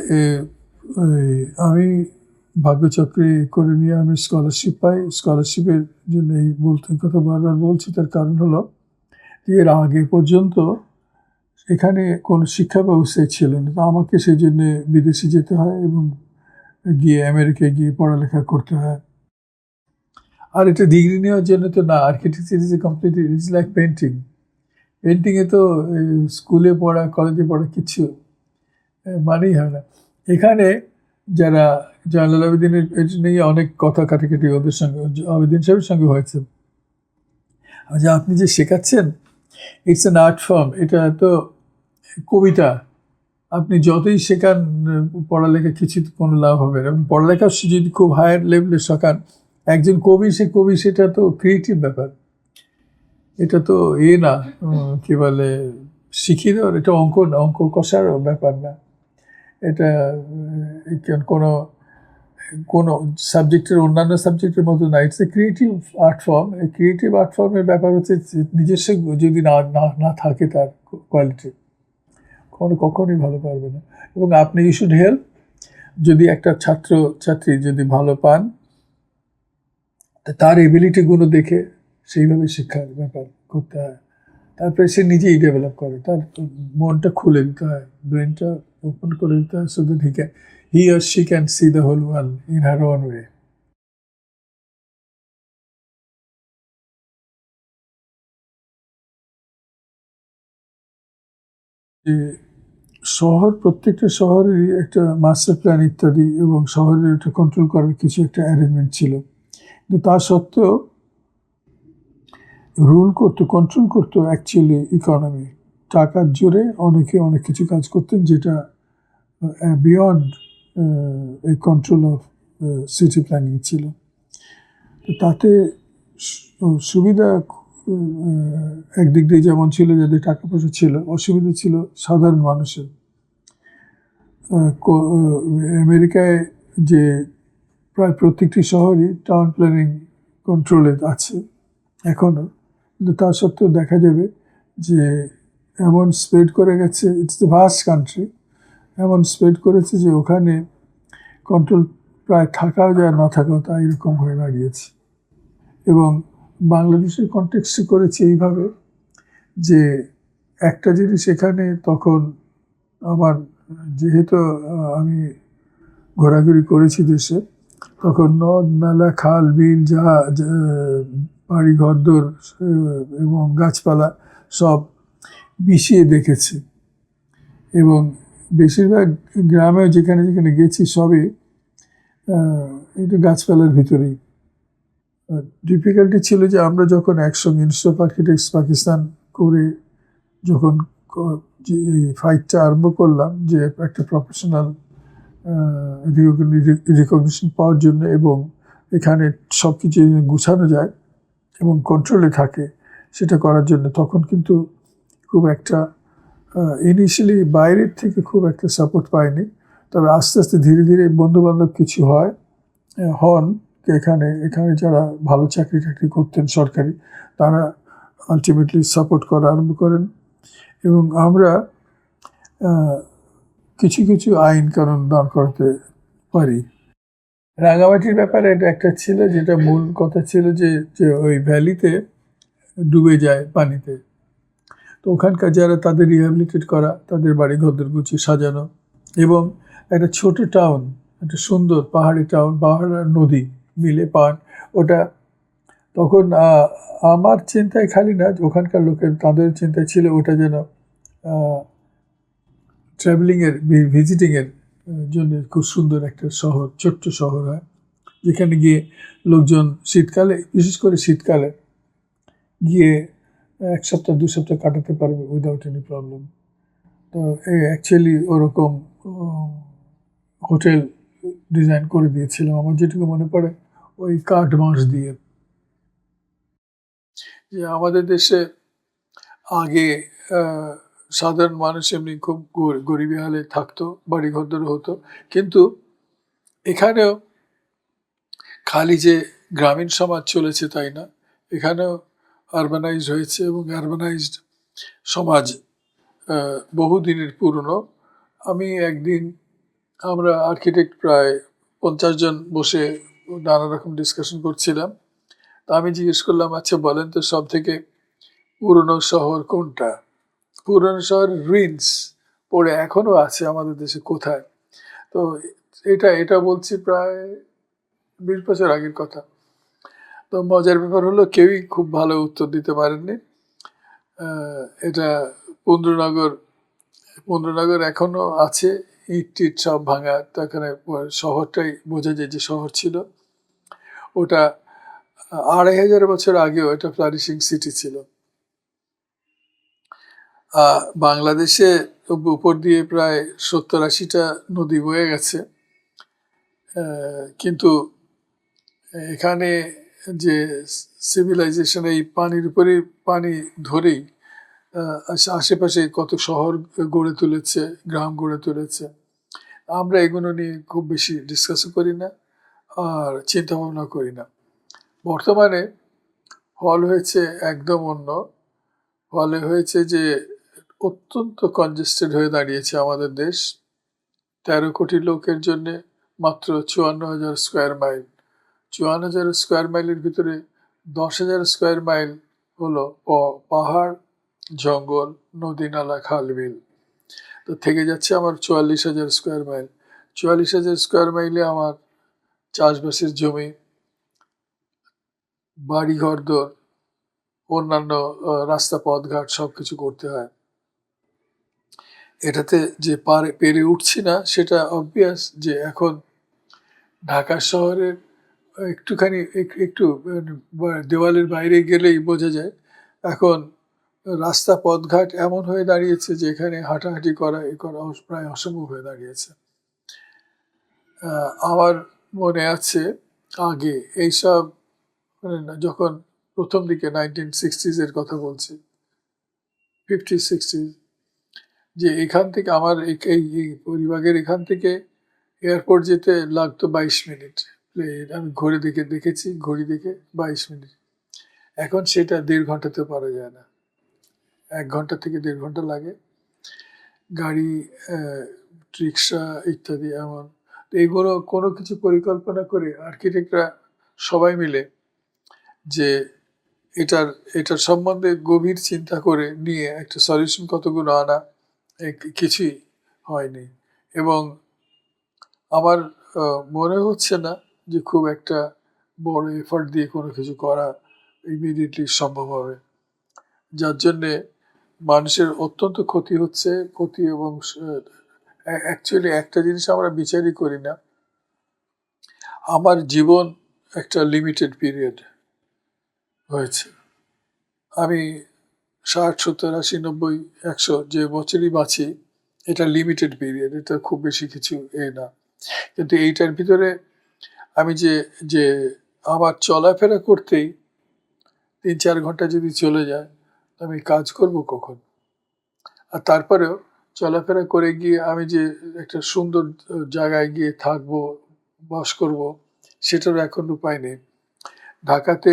Speaker 1: আমি ভাগ্যচক্রে করে নিয়ে আমি স্কলারশিপ পাই। স্কলারশিপের জন্য এই কথা বারবার বলছি, তার কারণ হলো যে এর আগে পর্যন্ত এখানে কোনো শিক্ষা ব্যবস্থাই ছিল না। তো আমাকে সেই জন্যে বিদেশে যেতে হয় এবং গিয়ে আমেরিকায় গিয়ে পড়ালেখা করতে হয়। আর এটা ডিগ্রি নেওয়ার জন্য তো না, architecture is a completely, it's like painting. পেন্টিংয়ে তো স্কুলে পড়া, কলেজে পড়া কিছু মানেই হয় না। এখানে যারা জয়নাল আবেদিনের নিয়ে অনেক কথা কাটাকাটি ওদের সঙ্গে, আবেদিন সাহেবের সঙ্গে হয়েছে, যে আপনি যে শেখাচ্ছেন ইটস অ্যান আর্ট ফর্ম, এটা তো কবিতা, আপনি যতই শেখান পড়ালেখা কিছু কোনো লাভ হবে না। এবং পড়ালেখা যদি খুব হায়ার লেভেলে শেখান, একজন কবি, সে কবি, সেটা তো ক্রিয়েটিভ ব্যাপার, এটা তো না কী বলে শিখিয়ে দেওয়ার, এটা অঙ্ক কষার ব্যাপার না। এটা কোনো সাবজেক্টের অন্যান্য সাবজেক্টের মতো না, it's a creative art form. এই ক্রিয়েটিভ আর্ট ফর্মের ব্যাপার হচ্ছে নিজস্ব যদি না থাকে তার কোয়ালিটি, কখনোই ভালো পারবে না। এবং আপনি ইউ শুড হেল্প, যদি একটা ছাত্রী যদি ভালো পান, তার এবিলিটিগুলো দেখে সেইভাবে শিক্ষার ব্যাপার করতে হয়। তারপরে সে নিজেই ডেভেলপ করে, তার মনটা খুলে দিতে হয়, ব্রেনটা ওপেন করে দিতে হয়, so that he or she can see the whole world in her own way. শহর, প্রত্যেকটা শহরেরই একটা মাস্টার প্ল্যান ইত্যাদি, এবং শহরের একটা কন্ট্রোল করার কিছু একটা অ্যারেঞ্জমেন্ট ছিল, কিন্তু তা সত্ত্বেও কন্ট্রোল করতো অ্যাকচুয়ালি ইকোনমি। টাকার জোরে অনেকে অনেক কিছু কাজ করতেন, যেটা বিয়ন্ড এই কন্ট্রোল অফ সিটি প্ল্যানিং ছিল। তো তাতে সুবিধা একদিক দিয়ে যেমন ছিল, যাদের টাকা পয়সা ছিল, অসুবিধা ছিল সাধারণ মানুষের। আমেরিকায় যে প্রায় প্রত্যেকটি শহরই টাউন প্ল্যানিং কন্ট্রোলে আছে এখনও, কিন্তু তা সত্ত্বেও দেখা যাবে যে এমন স্প্রেড করে গেছে, ইটস দ্য ভাস্ট কান্ট্রি, এমন স্প্রেড করেছে যে ওখানে কন্ট্রোল প্রায় থাকাও যায়, না থাকাও তা এরকম হয়ে দাঁড়িয়েছে। এবং বাংলাদেশের কনটেক্সটে করেছি এইভাবে যে একটা জিনিস এখানে তখন আমার যেহেতু আমি ঘোরাঘুরি করেছি দেশে, তখন নদ নালা খাল বিল যা বাড়ি ঘরদোর এবং গাছপালা সব মিশিয়ে দেখেছি। এবং বেশিরভাগ গ্রামে যেখানে যেখানে গেছি সবই একটু গাছপালার ভিতরেই। ডিফিকাল্টি ছিল যে আমরা যখন একসঙ্গে ইনস্টিটিউট অফ আর্কিটেক্টস পাকিস্তান করে যখন যে ফাইটটা আরম্ভ করলাম যে একটা প্রফেশনাল রিকগনিশন পাওয়ার জন্য এবং এখানে সব কিছু গুছানো যায় এবং কন্ট্রোলে থাকে সেটা করার জন্য, তখন কিন্তু খুব একটা ইনিশিয়ালি বাইরের থেকে খুব একটা সাপোর্ট পাইনি। তবে আস্তে আস্তে ধীরে ধীরে বন্ধুবান্ধব কিছু হন এখানে যারা ভালো চাকরি টাকরি করতেন সরকারি, তারা আলটিমেটলি সাপোর্ট করা আরম্ভ করেন এবং আমরা কিছু কিছু আইন কানুন দাঁড় করাতে পারি। রাঙামাটির ব্যাপারে এটা একটা ছিল, যেটা মূল কথা ছিল যে ওই ভ্যালিতে ডুবে যায় পানিতে, তো ওখানকার যারা তাদের রিহ্যাবিলিটেট করা, তাদের বাড়ি ঘরদের গুছিয়ে সাজানো এবং একটা ছোট টাউন, একটা সুন্দর পাহাড়ি টাউন, পাহাড় আর নদী মিলে ওটা তখন আমার চিন্তায় খালি না, ওখানকার লোকের তাদের চিন্তায় ছিল ওটা যেন ট্রাভেলিংয়ের ভিজিটিংয়ের জন্য খুব সুন্দর একটা শহর, ছোট্ট শহর হয়, যেখানে গিয়ে লোকজন শীতকালে, বিশেষ করে শীতকালে গিয়ে 1 সপ্তাহ 2 সপ্তাহ কাটাতে পারবে উইদাউট এনি প্রবলেম। তো অ্যাকচুয়ালি ওরকম হোটেল ডিজাইন করে দিয়েছিলাম, আমার যেটুকু মনে পড়ে ওই কাঠ বাঁশ দিয়ে। যে আমাদের দেশে আগে সাধারণ মানুষ এমনি খুব গরিবী হালে থাকতো, বাড়ি ঘরদোর হতো, কিন্তু এখানেও খালি যে গ্রামীণ সমাজ চলেছে তাই না, এখানেও আরবানাইজড হয়েছে এবং আরবানাইজড সমাজ বহুদিনের পুরনো। আমি একদিন, আমরা আর্কিটেক্ট প্রায় 50 জন বসে নানা রকম ডিসকাশন করছিলাম, তা আমি জিজ্ঞেস করলাম, আচ্ছা বলেন তো সব থেকে পুরনো শহর কোনটা? পুরনো শহর রুইন্স পড়ে এখনো আছে আমাদের দেশে কোথায়? তো এটা বলছি প্রায় 20 বছর আগের কথা। তো মজার ব্যাপার হলো কেউই খুব ভালো উত্তর দিতে পারেননি। এটা পুন্দ্রনগর এখনো আছে, ইট টিট সব ভাঙা, তো এখানে শহরটাই বোঝা যায় যে শহর ছিল। ওটা 2500 বছর আগেও এটা ফ্লারিশিং সিটি ছিল। বাংলাদেশে উপর দিয়ে প্রায় 70-80টা নদী বয়ে গেছে, কিন্তু এখানে যে সিভিলাইজেশন এই পানির উপরে পানি ধরেই আশেপাশে কত শহর গড়ে তুলেছে, গ্রাম গড়ে তুলেছে। আমরা এগুলো নিয়ে খুব বেশি ডিসকাসও করি না আর চিন্তা ভাবনা করি না। বর্তমানে ফল হয়েছে একদম অন্য, ফলে হয়েছে যে অত্যন্ত কনজেস্টেড হয়ে দাঁড়িয়েছে আমাদের দেশ। 13 কোটি লোকের জন্যে মাত্র 54,000 স্কোয়ার মাইল। 54,000 স্কোয়ার মাইলের ভিতরে 10,000 স্কোয়ার মাইল হলো পাহাড়, জঙ্গল, নদী নালা, খাল বিল। তো থেকে যাচ্ছে আমার 44,000 স্কোয়ার মাইল। 44,000 স্কোয়ার মাইলে আমার চাষবাসের জমি, বাড়ি ঘরদোর, অন্যান্য রাস্তা পথঘাট সব কিছু করতে হয়। এটাতে যে পেরে উঠছি না সেটা অবভিয়াস, যে এখন ঢাকা শহরের একটুখানি একটু দেওয়ালের বাইরে গেলেই বোঝা যায় এখন রাস্তা পথঘাট এমন হয়ে দাঁড়িয়েছে যে এখানে হাঁটাহাঁটি করা প্রায় অসম্ভব হয়ে দাঁড়িয়েছে। আমার মনে আছে আগে এইসব যখন প্রথম দিকে 1960s কথা বলছি, 50-60s, যে এখান থেকে আমার এই পরিবারের এখান থেকে এয়ারপোর্ট যেতে লাগতো 22 মিনিট। আমি দেখেছি ঘড়ি দেখে 22 মিনিট। এখন সেটা 1.5 ঘন্টাতে পারা যায় না, 1 ঘন্টা থেকে 1.5 ঘন্টা লাগে। গাড়ি, রিক্সা ইত্যাদি এমন। তো এইগুলো কোনো কিছু পরিকল্পনা করে আর্কিটেক্টরা সবাই মিলে যে এটার এটার সম্বন্ধে গভীর চিন্তা করে নিয়ে একটা সলিউশন কতগুলো আনা কিছুই হয়নি। এবং আমার মনে হচ্ছে না যে খুব একটা বড় এফার্ট দিয়ে কোনো কিছু করা ইমিডিয়েটলি সম্ভব হবে, যার জন্যে মানুষের অত্যন্ত ক্ষতি হচ্ছে। ক্ষতি এবং অ্যাকচুয়ালি একটা জিনিস আমরা বিচারই করি না, আমার জীবন একটা লিমিটেড পিরিয়ড হয়েছে। আমি 60, 70, 80, 90, 100 যে বছরই বাঁচি, এটা লিমিটেড পিরিয়ড, এটা খুব বেশি কিছু না। কিন্তু এইটার ভিতরে আমি যে যে আমার চলাফেরা করতেই 3-4 ঘন্টা যদি চলে যায়, আমি কাজ করব কখন? আর তারপরেও চলাফেরা করে গিয়ে আমি যে একটা সুন্দর জায়গায় গিয়ে থাকবো, বাস করব, সেটারও এখন উপায় নেই। ঢাকাতে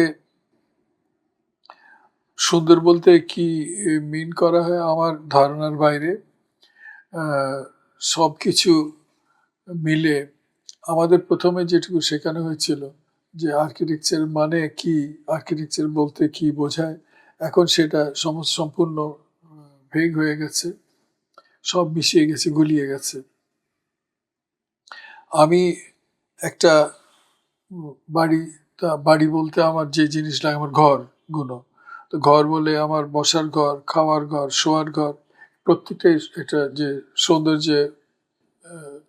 Speaker 1: সুন্দর বলতে কি মিন করা হয় আমার ধারণার বাইরে। সব কিছু মিলে আমাদের প্রথমে যেটুকু শেখানো হয়েছিল যে আর্কিটেকচার মানে কি, আর্কিটেকচার বলতে কি বোঝায়, এখন সেটা সম্পূর্ণ ভেগ হয়ে গেছে, সব মিশিয়ে গেছে, গুলিয়ে গেছে। আমি একটা বাড়ি, বাড়ি বলতে আমার যে জিনিসটা আমার ঘরগুলো, তো ঘর বলে আমার বসার ঘর, খাওয়ার ঘর, শোয়ার ঘর, প্রত্যেকটাই এটা যে সৌন্দর্যে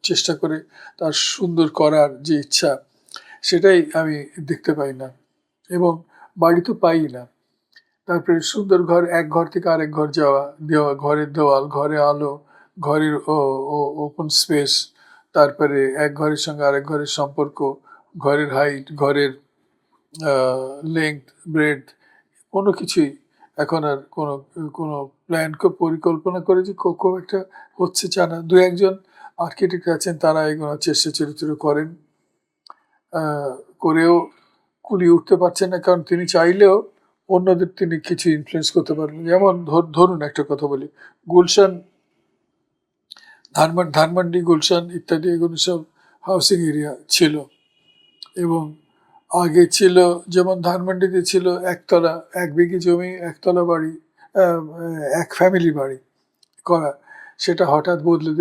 Speaker 1: চেষ্টা করে তার সুন্দর করার যে ইচ্ছা, সেটাই আমি দেখতে পাই না এবং বাড়ি তো পাই না। তারপরে সুন্দর ঘর, এক ঘর থেকে আরেক ঘর যাওয়া, ঘরের দেওয়াল, ঘরে আলো, ঘরের ওপেন স্পেস, তারপরে এক ঘরের সঙ্গে আরেক ঘরের সম্পর্ক, ঘরের হাইট, ঘরের লেংথ, ব্রেডথ, কোনো কিছুই এখন আর কোনো প্ল্যান পরিকল্পনা করে যে খুব একটা হচ্ছে জানা। দু একজন আর্কিটেক্ট আছেন, তারা এগুলো চেষ্টা চরিত্র করেন, করেও কুলিয়ে উঠতে পারছেন না, কারণ তিনি চাইলেও অন্যদের তিনি কিছু ইনফ্লুয়েন্স করতে পারবেন। যেমন ধরুন একটা কথা বলি, গুলশান, ধানমন্ডি, গুলশান ইত্যাদি এগুলো সব হাউসিং এরিয়া ছিল এবং আগে ছিল যেমন ধানমন্ডিতে ছিল একতলা, 1 বিঘে জমি, একতলা বাড়ি, এক ফ্যামিলি বাড়ি করা, সেটা হঠাৎ বদলে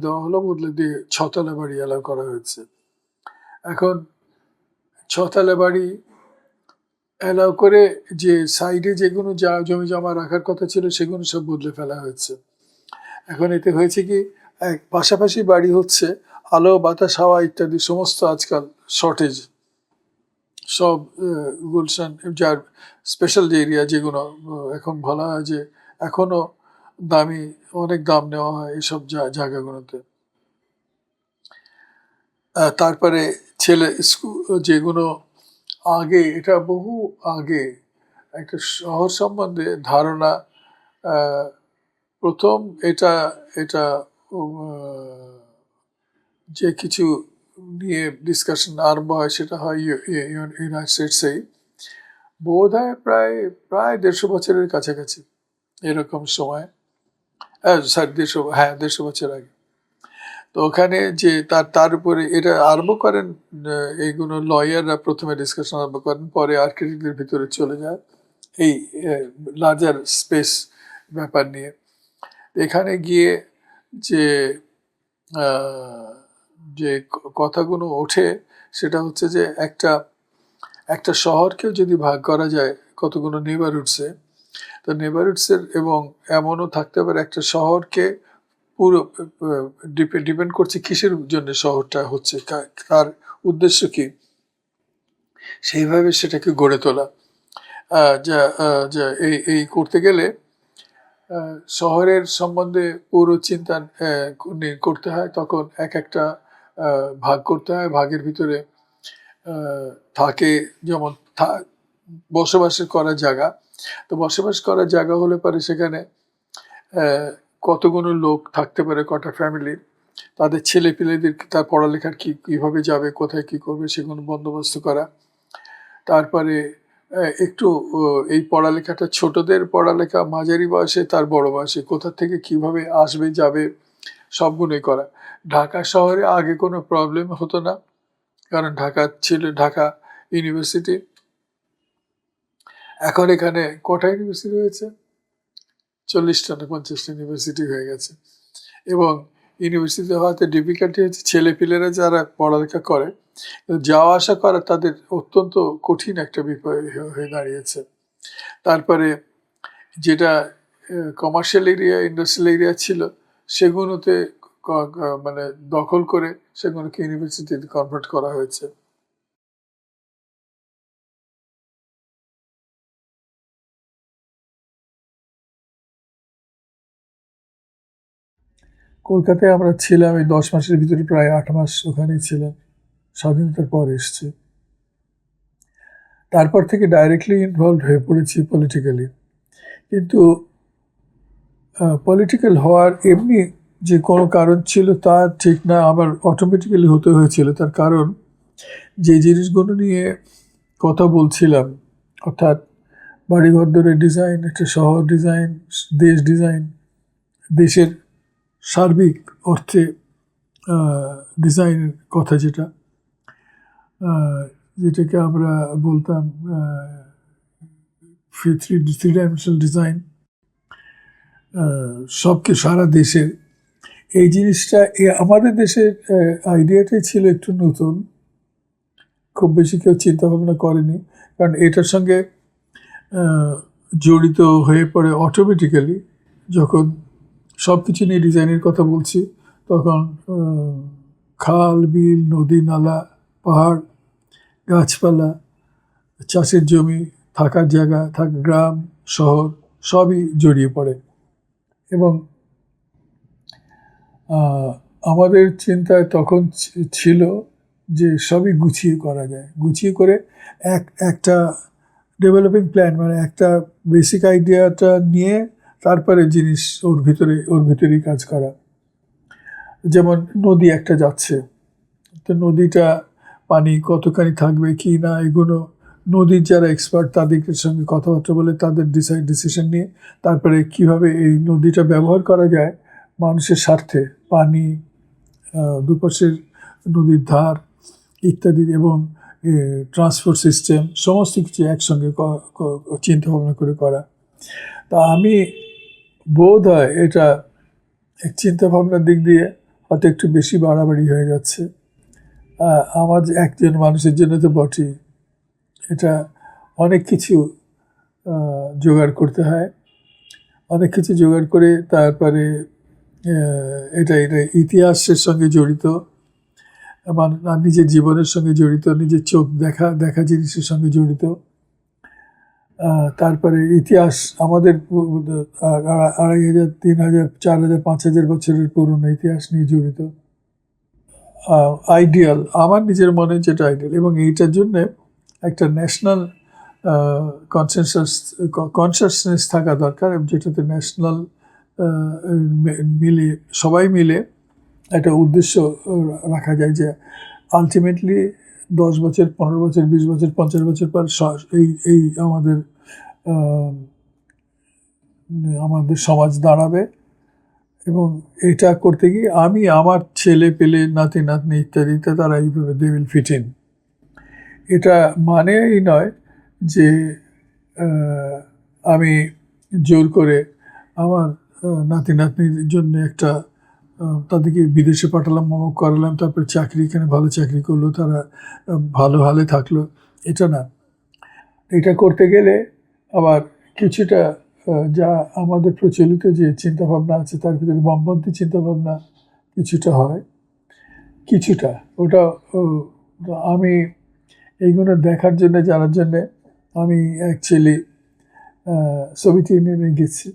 Speaker 1: দেওয়া হলো, বদলে দিয়ে 6তলা বাড়ি অ্যালাউ করা হয়েছে। এখন 6তলা বাড়ি অ্যালাউ করে যে সাইডে যেগুলো জমি জমা রাখার কথা ছিল সেগুলো সব বদলে ফেলা হয়েছে। এখন এতে হয়েছে কি, পাশাপাশি বাড়ি হচ্ছে, আলো বাতাস হাওয়া ইত্যাদি সমস্ত আজকাল শর্টেজ। সব গুলশান যার স্পেশাল যে এরিয়া, যেগুলো এখন বলা হয় যে এখনো দামি, অনেক দাম নেওয়া হয় এইসব জায়গাগুলোতে। তারপরে ছেলে স্কুল, যেগুলো আগে, এটা বহু আগে একটা শহর সম্বন্ধে ধারণা, প্রথম এটা এটা যে কিছু নিয়ে ডিসকাশন আরম্ভ হয়, সেটা হয় ইউনাইটেড স্টেটসেই, বোধ হয় প্রায় 150 বছরের কাছাকাছি এরকম সময়, 150 বছর আগে। তো ওখানে যে তার উপরে এটা আরম্ভ করেন, এইগুলো লয়াররা প্রথমে ডিসকাশন আরম্ভ করেন, পরে আর্কিটেক্টদের ভিতরে চলে যায় এই লার্জার স্পেস ব্যাপার নিয়ে। এখানে গিয়ে যে যে কথাগুলো ওঠে, সেটা হচ্ছে যে একটা শহরকেও যদি ভাগ করা যায় কতগুলো নেবারহুডসে, তো নেবারহুডসের, এবং এমনও থাকতে পারে একটা শহরকে পুরো ডিপেন্ড করছে কিসের জন্য শহরটা হচ্ছে, তার উদ্দেশ্য কি, সেইভাবে সেটাকে গড়ে তোলা। যা এই করতে গেলে শহরের সম্বন্ধে পুরো চিন্তা করতে হয়, তখন একটা ভাগ করতে হয়, ভাগের ভিতরে থাকে যেমন বসবাস করার জায়গা। তো বসবাস করার জায়গা হলে পরে সেখানে কতগুলো লোক থাকতে পারে, কটা ফ্যামিলি, তাদের ছেলে পেলেদের তার পড়ালেখার কীভাবে যাবে, কোথায় কী করবে, সেগুলো বন্দোবস্ত করা। তারপরে একটু এই পড়ালেখাটা, ছোটদের পড়ালেখা, মাঝারি বয়সে, তার বড় বয়সে কোথা থেকে কিভাবে আসবে যাবে, সবগুলোই করা। ঢাকা শহরে আগে কোনো প্রবলেম হতো না, কারণ ঢাকা ইউনিভার্সিটি। এখন এখানে কটা ইউনিভার্সিটি রয়েছে? 40টা না 50টা ইউনিভার্সিটি হয়ে গেছে। এবং ইউনিভার্সিটি হওয়াতে ডিফিকাল্টি হচ্ছে ছেলেপিলেরা যারা পড়ালেখা করে যাওয়া আসা করা তাদের অত্যন্ত কঠিন একটা বিষয় হয়ে দাঁড়িয়েছে। তারপরে যেটা কমার্শিয়াল এরিয়া, ইন্ডাস্ট্রিয়াল এরিয়া ছিল সেগুলোতে মানে দখল করে সেগুলোকে ইউনিভার্সিটিতে কনভার্ট করা হয়েছে। কলকাতায় আমরা ছিলাম এই 10 মাসের ভিতরে, প্রায় 8 মাস ওখানেই ছিলাম। স্বাধীনতার পর এসছি। তারপর থেকে ডাইরেক্টলি ইনভলভ হয়ে পড়েছি পলিটিক্যালি। কিন্তু পলিটিক্যাল হওয়ার এমনি যে কোনো কারণ ছিল তা ঠিক না, আমার অটোমেটিক্যালি হতে হয়েছিল। তার কারণ যে জিনিসগুলো নিয়ে কথা বলছিলাম, অর্থাৎ বাড়িঘর ধরে ডিজাইন, একটা শহর ডিজাইন, দেশ ডিজাইন, দেশের সার্বিক অর্থে ডিজাইনের কথা, যেটাকে আমরা বলতাম থ্রি ডাইমেনশনাল ডিজাইন, সবকে সারা দেশের এই জিনিসটা আমাদের দেশের আইডিয়াটাই ছিল একটু নতুন, খুব বেশি কেউ চিন্তা ভাবনা করেনি। কারণ এটার সঙ্গে জড়িত হয়ে পড়ে অটোমেটিক্যালি যখন সব কিছু নিয়ে ডিজাইনের কথা বলছি, তখন খাল, বিল, নদী, নালা, পাহাড়, গাছপালা, চাষের জমি, থাকার জায়গা, গ্রাম, শহর সবই জড়িয়ে পড়ে। এবং আমাদের চিন্তায় তখন ছিল যে সবই গুছিয়ে করা যায়, গুছিয়ে করে একটা ডেভেলপিং প্ল্যান, মানে একটা বেসিক আইডিয়াটা নিয়ে তারপরে জিনিস ওর ভিতরেই কাজ করা। যেমন নদী একটা যাচ্ছে, তো নদীটা পানি কতখানি থাকবে কি না, এগুলো নদীর যারা এক্সপার্ট তাদের সঙ্গে কথাবার্তা বলে তাদের ডিসিশন নিয়ে তারপরে কিভাবে এই নদীটা ব্যবহার করা যায় মানুষের স্বার্থে, পানি, দুপাশের নদীর ধার ইত্যাদি, এবং ট্রান্সপোর্ট সিস্টেম, সমস্ত কিছু একসঙ্গে চিন্তা ভাবনা করে করা। তা আমি বোধ হয় এটা চিন্তা ভাবনার দিক দিয়ে হয়তো একটু বেশি বাড়াবাড়ি হয়ে যাচ্ছে। আমার একজন মানুষের জন্য তো বটেই, এটা অনেক কিছু জোগাড় করতে হয়, অনেক কিছু জোগাড় করে তারপরে এটা ইতিহাসের সঙ্গে জড়িত, নিজের জীবনের সঙ্গে জড়িত, নিজের চোখ দেখা জিনিসের সঙ্গে জড়িত। তারপরে ইতিহাস আমাদের 2500, 3000, 4000, 5000 বছরের পুরনো ইতিহাস নিয়ে জড়িত। আইডিয়াল, আমার নিজের মনে যেটা আইডিয়াল, এবং এইটার জন্যে একটা ন্যাশনাল কনসাসনেস থাকা দরকার, যেটাতে ন্যাশনাল সবাই মিলে একটা উদ্দেশ্য রাখা যায় যে আলটিমেটলি 10 বছর, 15 বছর, 20 বছর, 50 বছর পর এই আমাদের সমাজ দাঁড়াবে। এবং এটা করতে গিয়ে আমি আমার ছেলে পেলে, নাতি নাতনি ইত্যাদিতে তারা এইভাবে দে উইল ফিট ইন। এটা মানে এই নয় যে আমি জোর করে আমার নাতি নাতনির জন্য একটা তাদেরকে বিদেশে পাঠালাম, অমুক করালাম, তারপরে চাকরি, এখানে ভালো চাকরি করলো, তারা ভালো হালে থাকলো, এটা না। এটা করতে গেলে আবার কিছুটা যা আমাদের প্রচলিত যে চিন্তাভাবনা আছে তার ভিতরে বামপন্থী চিন্তাভাবনা কিছুটা হয়, কিছুটা ওটা আমি এইগুলো দেখার জন্য, জানার জন্যে আমি অ্যাকচুয়ালি সোভিয়েত ইউনিয়নে গেছি।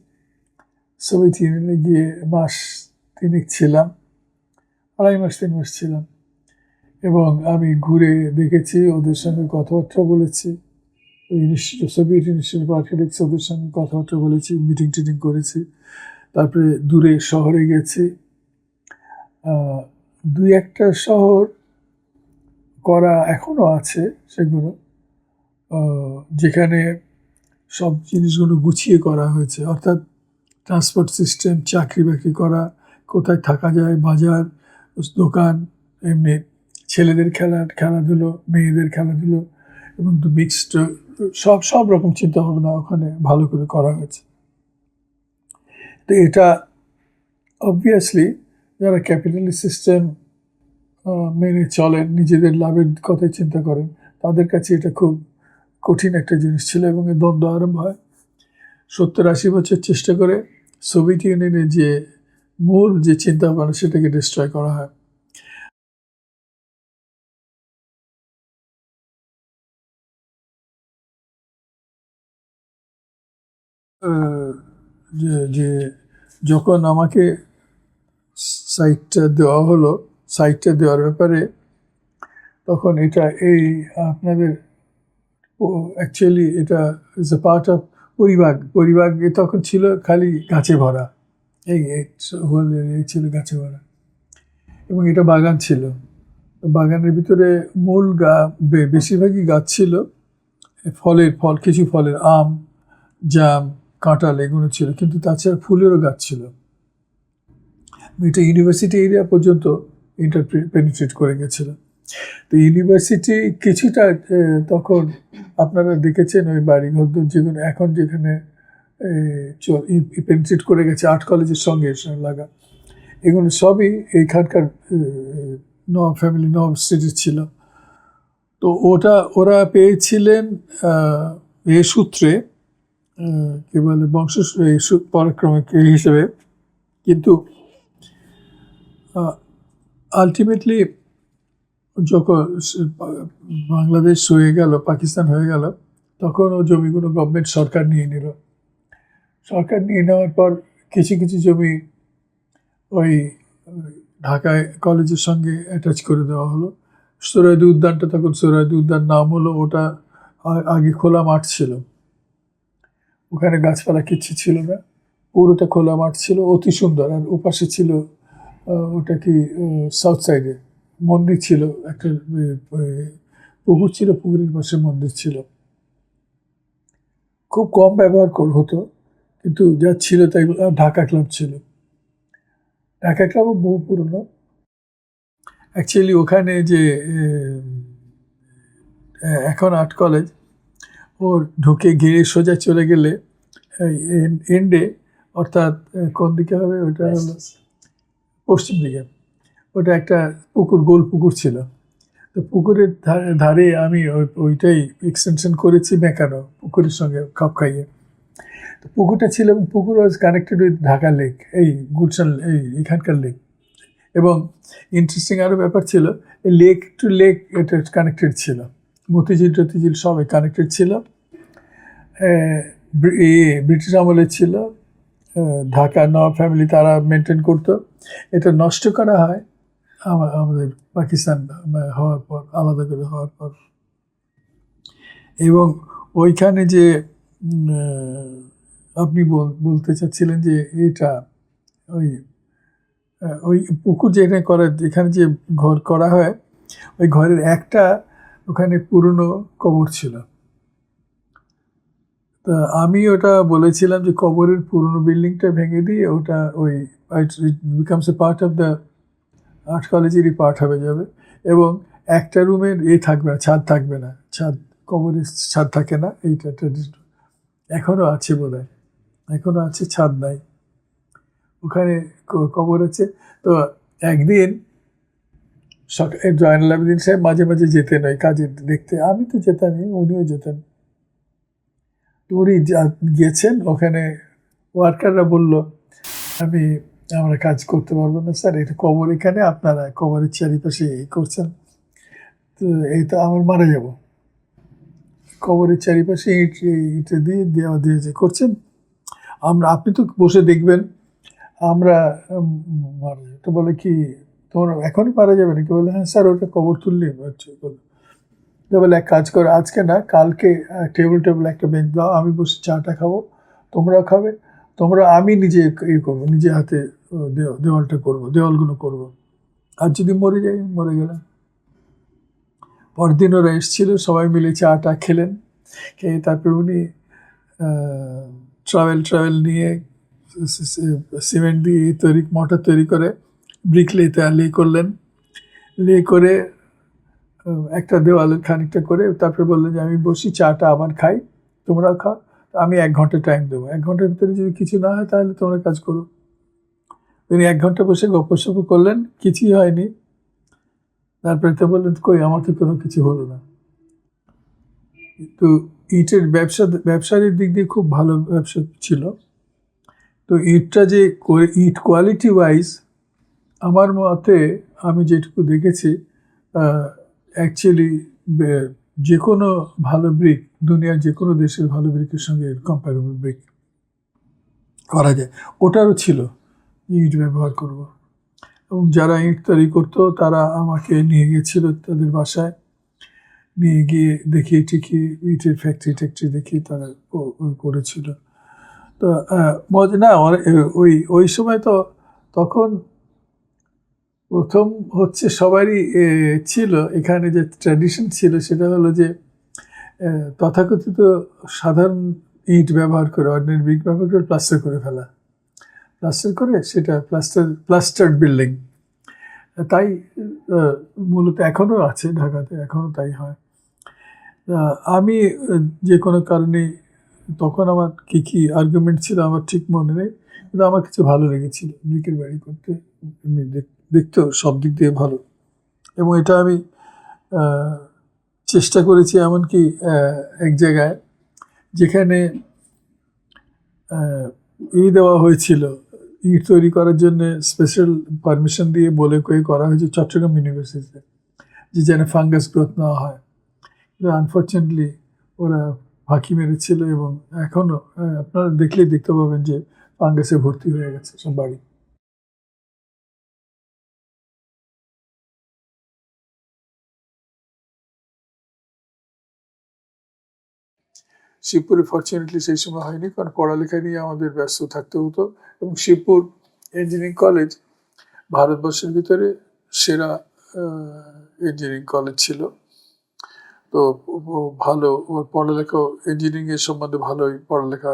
Speaker 1: সোভিয়েত ইউনিয়নে গিয়ে 3 মাস ছিলাম, 2.5 মাস 3 মাস ছিলাম, এবং আমি ঘুরে দেখেছি, ওদের সঙ্গে কথাবার্তা বলেছি, সোভিয়েত ইনস্টিটিউট অফ আর্কিটেক্টস, ওদের সঙ্গে কথাবার্তা বলেছি, মিটিং টিটিং করেছি। তারপরে দূরে শহরে গেছি, 2-1টা শহর করা এখনও আছে সেগুলো, যেখানে সব জিনিসগুলো গুছিয়ে করা হয়েছে, অর্থাৎ ট্রান্সপোর্ট সিস্টেম, চাকরি বাকরি করা, কোথায় থাকা যায়, বাজার, দোকান, এমনি ছেলেদের খেলাধুলো, মেয়েদের খেলাধুলো, এবং মিক্সড সব রকম চিন্তা ভাবনা ওখানে ভালো করে করা হয়েছে। তো এটা অবভিয়াসলি যারা ক্যাপিটালিস্ট সিস্টেম মেনে চলেন, নিজেদের লাভের কথাই চিন্তা করেন, তাদের কাছে এটা খুব কঠিন একটা জিনিস ছিল এবং এই দ্বন্দ্ব আরম্ভ হয়। 70-80 বছর চেষ্টা করে সোভিয়েত ইউনিয়নের যে মূল যে চিন্তা ভাবনা সেটাকে ডিস্ট্রয় করা হয়। যে যখন আমাকে সাইটটা দেওয়া হলো, সাইটটা দেওয়ার ব্যাপারে, তখন এটা এই আপনাদের অ্যাকচুয়ালি এটা is a part of Paribagh তখন ছিল খালি গাছে ভরা, এই ছিল গাছে ভরা এবং এটা বাগান ছিল। বাগানের ভিতরে মূল বেশিরভাগই গাছ ছিল কিছু ফলের, আম, জাম, কাঁঠাল এগুলো ছিল, কিন্তু তাছাড়া ফুলেরও গাছ ছিল। এটা ইউনিভার্সিটি এরিয়া পর্যন্ত পেনিট্রেট করে গেছিল। তো ইউনিভার্সিটি কিছুটা তখন আপনারা দেখেছেন ওই বাড়িঘর যেগুলো এখন যেখানে পেনিট্রেট করে গেছে আর্ট কলেজের সঙ্গে লাগা, এগুলো সবই এইখানকার নবাব ফ্যামিলি, নবাব স্ট্রিটের ছিল। তো ওরা পেয়েছিলেন এ সূত্রে কি বলে বংশ পরাক্রমিক হিসেবে, কিন্তু আলটিমেটলি যখন বাংলাদেশ হয়ে গেল, পাকিস্তান হয়ে গেল, তখন ও জমিগুলো গভর্নমেন্ট সরকার নিয়ে নিল। সরকার নিয়ে নেওয়ার পর কিছু কিছু জমি ওই ঢাকায় কলেজের সঙ্গে অ্যাটাচ করে দেওয়া হলো। সোহরাওয়ার্দী উদ্যানটা তখন সোহরাওয়ার্দী উদ্যান নাম হলো, ওটা আগে খোলা মাঠ ছিল, ওখানে গাছপালা কিচ্ছু ছিল না, পুরোটা খোলা মাঠ ছিল, অতি সুন্দর। আর ওপাশে ছিল ওটা কি সাউথ সাইডে মন্দির ছিল, একটা পুকুর ছিল, পুকুরের পাশে মন্দির ছিল। খুব কম ব্যবহার হতো, কিন্তু যা ছিল তাই। ঢাকা ক্লাব ছিল, ঢাকা ক্লাবও বহু পুরনো। অ্যাকচুয়ালি ওখানে যে এখন আর্ট কলেজ, ওর ঢুকে গিয়ে সোজা চলে গেলে এন্ডে, অর্থাৎ কোন দিকে হবে ওটা হলো পশ্চিম দিকে, ওটা একটা পুকুর, গোল পুকুর ছিল। তো পুকুরের ধারে আমি ওইটাই এক্সটেনশন করেছি মেকানো, পুকুরের সঙ্গে খাপ খাইয়ে। তো পুকুরটা ছিল এবং পুকুর ওয়াজ কানেক্টেড উইথ ঢাকা লেক, এই গুলশান, এখানকার লেক। এবং ইন্টারেস্টিং আরও ব্যাপার ছিল, এই লেক টু লেক এটা কানেক্টেড ছিল, মতিঝিল সবাই কানেক্টেড ছিল। ব্রিটিশ আমলের ছিল, ঢাকা নবাব ফ্যামিলি তারা মেনটেন করতো। এটা নষ্ট করা হয় আমাদের পাকিস্তান হওয়ার পর, আলাদা করে হওয়ার পর। এবং ওইখানে যে আপনি বলতে চাচ্ছিলেন যে এটা ওই পুকুর যেখানে যেখানে যে ঘর করা হয়, ওই ঘরের একটা ওখানে পুরনো কবর ছিল। তা আমি ওটা বলেছিলাম যে কবরের পুরনো বিল্ডিংটা ভেঙে দিয়ে ওটা ওই becomes a part of the art কলেজেরই পার্ট হয়ে যাবে, এবং একটা রুমের থাকবে না, ছাদ থাকবে না, কবরের ছাদ থাকে না, এইটা ট্র্যাডিশন এখনও আছে বোধহয়, এখনও আছে, ছাদ নাই, ওখানে কবর আছে। তো একদিন জয়নুল আবেদিন সাহেব মাঝে মাঝে যেতেন ওই কাজে দেখতে, আমি তো যেতামই, উনিও যেতেন। তো উনি গিয়েছেন ওখানে, ওয়ার্কাররা বলল আমরা কাজ করতে পারবো না স্যার, এটা কবর, এখানে আপনারা কবরের চারিপাশে করছেন, তো এই তো আমার মারা যাব, কবরের চারিপাশে ইটে দিয়ে দিয়েছে করছেন, আপনি তো বসে দেখবেন, আমরা মারা যাবো। তো বলে কি তোমরা এখনই মারা যাবে নাকি? বলে হ্যাঁ স্যার, ওটা কবর তুললেই হচ্ছে। তো বলে এক কাজ করো, আজকে না কালকে টেবিল একটা বেঞ্চ দাও, আমি বসে চাটা খাবো, তোমরাও খাবে, আমি নিজে করবো, নিজে হাতে দেওয়ালগুলো করবো, আর যদি মরে যাই মরে গেলাম। পরদিন ওরা এসেছিল, সবাই মিলে চাটা খেলেন, খেয়ে তারপর উনি ট্রাভেল নিয়ে সিমেন্ট দিয়ে মর্টার তৈরি করে ব্রিক লে করলেন, লে করে একটা দেওয়ালের খানিকটা করে তারপরে বললেন যে আমি বসি, চাটা আবার খাই, তোমরাও খাও, আমি 1 ঘন্টা টাইম দেবো, 1 ঘন্টার ভিতরে যদি কিছু না হয় তাহলে তোমরা কাজ করো। তিনি 1 ঘন্টা বসে গপ্পসপ করলেন, কিছুই হয়নি। তারপরে তো বললেন কই আমার তো কোনো কিছু হলো না। তো ইটের ব্যবসার দিক দিয়ে খুব ভালো ব্যবসা ছিল। তো ইটটা যে ইট কোয়ালিটি ওয়াইজ আমার মতে আমি যেটুকু দেখেছি অ্যাকচুয়ালি যে কোনো ভালো ব্রিক, দুনিয়ার যে কোনো দেশের ভালো ব্রিকের সঙ্গে কম্পারেবল ব্রিক করা যায়, ওটারও ছিল ইট ব্যবহার করব। এবং যারা ইট তৈরি করতো তারা আমাকে নিয়ে গিয়েছিল তাদের বাসায়, নিয়ে গিয়ে দেখিয়ে টিকিয়ে ইটের ফ্যাক্টরি দেখিয়ে তারা করেছিল। তো মজা না, ওই সময় তো তখন প্রথম হচ্ছে সবারই ছিল এখানে যে ট্র্যাডিশন ছিল সেটা হলো যে তথাকথিত সাধারণ ইট ব্যবহার করে, অর্ডিনারি ব্রিক ব্যবহার করে প্লাস্টার করে ফেলা, প্লাস্টার করে সেটা প্লাস্টার্ড বিল্ডিং। তাই মূলত এখনও আছে ঢাকাতে, এখনও তাই হয়। আমি যে কোনো কারণে তখন আমার কী আর্গুমেন্ট ছিল আমার ঠিক মনে নেই, কিন্তু আমার কিছু ভালো লেগেছিল ব্রিকের বাড়ি করতে, এমনি দেখতেও সব দিক দিয়ে ভালো। এবং এটা আমি চেষ্টা করেছি, এমনকি এক জায়গায় যেখানে দেওয়া হয়েছিল ইট তৈরি করার জন্য স্পেশাল পারমিশন দিয়ে বলে করা হয়েছে চট্টগ্রাম ইউনিভার্সিটিতে, যে যেন ফাঙ্গাস গ্রোথ না হয়। আনফর্চুনেটলি ওরা ফাঁকি মেরেছিল এবং এখনও আপনারা দেখলেই দেখতে পাবেন যে ফাঙ্গাসে ভর্তি হয়ে গেছে সব বাড়ি। শিবপুরে ফর্চুনেটলি সেই সময় হয়নি, কারণ পড়ালেখা নিয়ে আমাদের ব্যস্ত থাকতে হতো। এবং শিবপুর ইঞ্জিনিয়ারিং কলেজ ভারতবর্ষের ভিতরে সেরা ইঞ্জিনিয়ারিং কলেজ ছিল। তো ভালো ওর পড়ালেখা, ইঞ্জিনিয়ারিংয়ের সম্বন্ধে ভালোই পড়ালেখা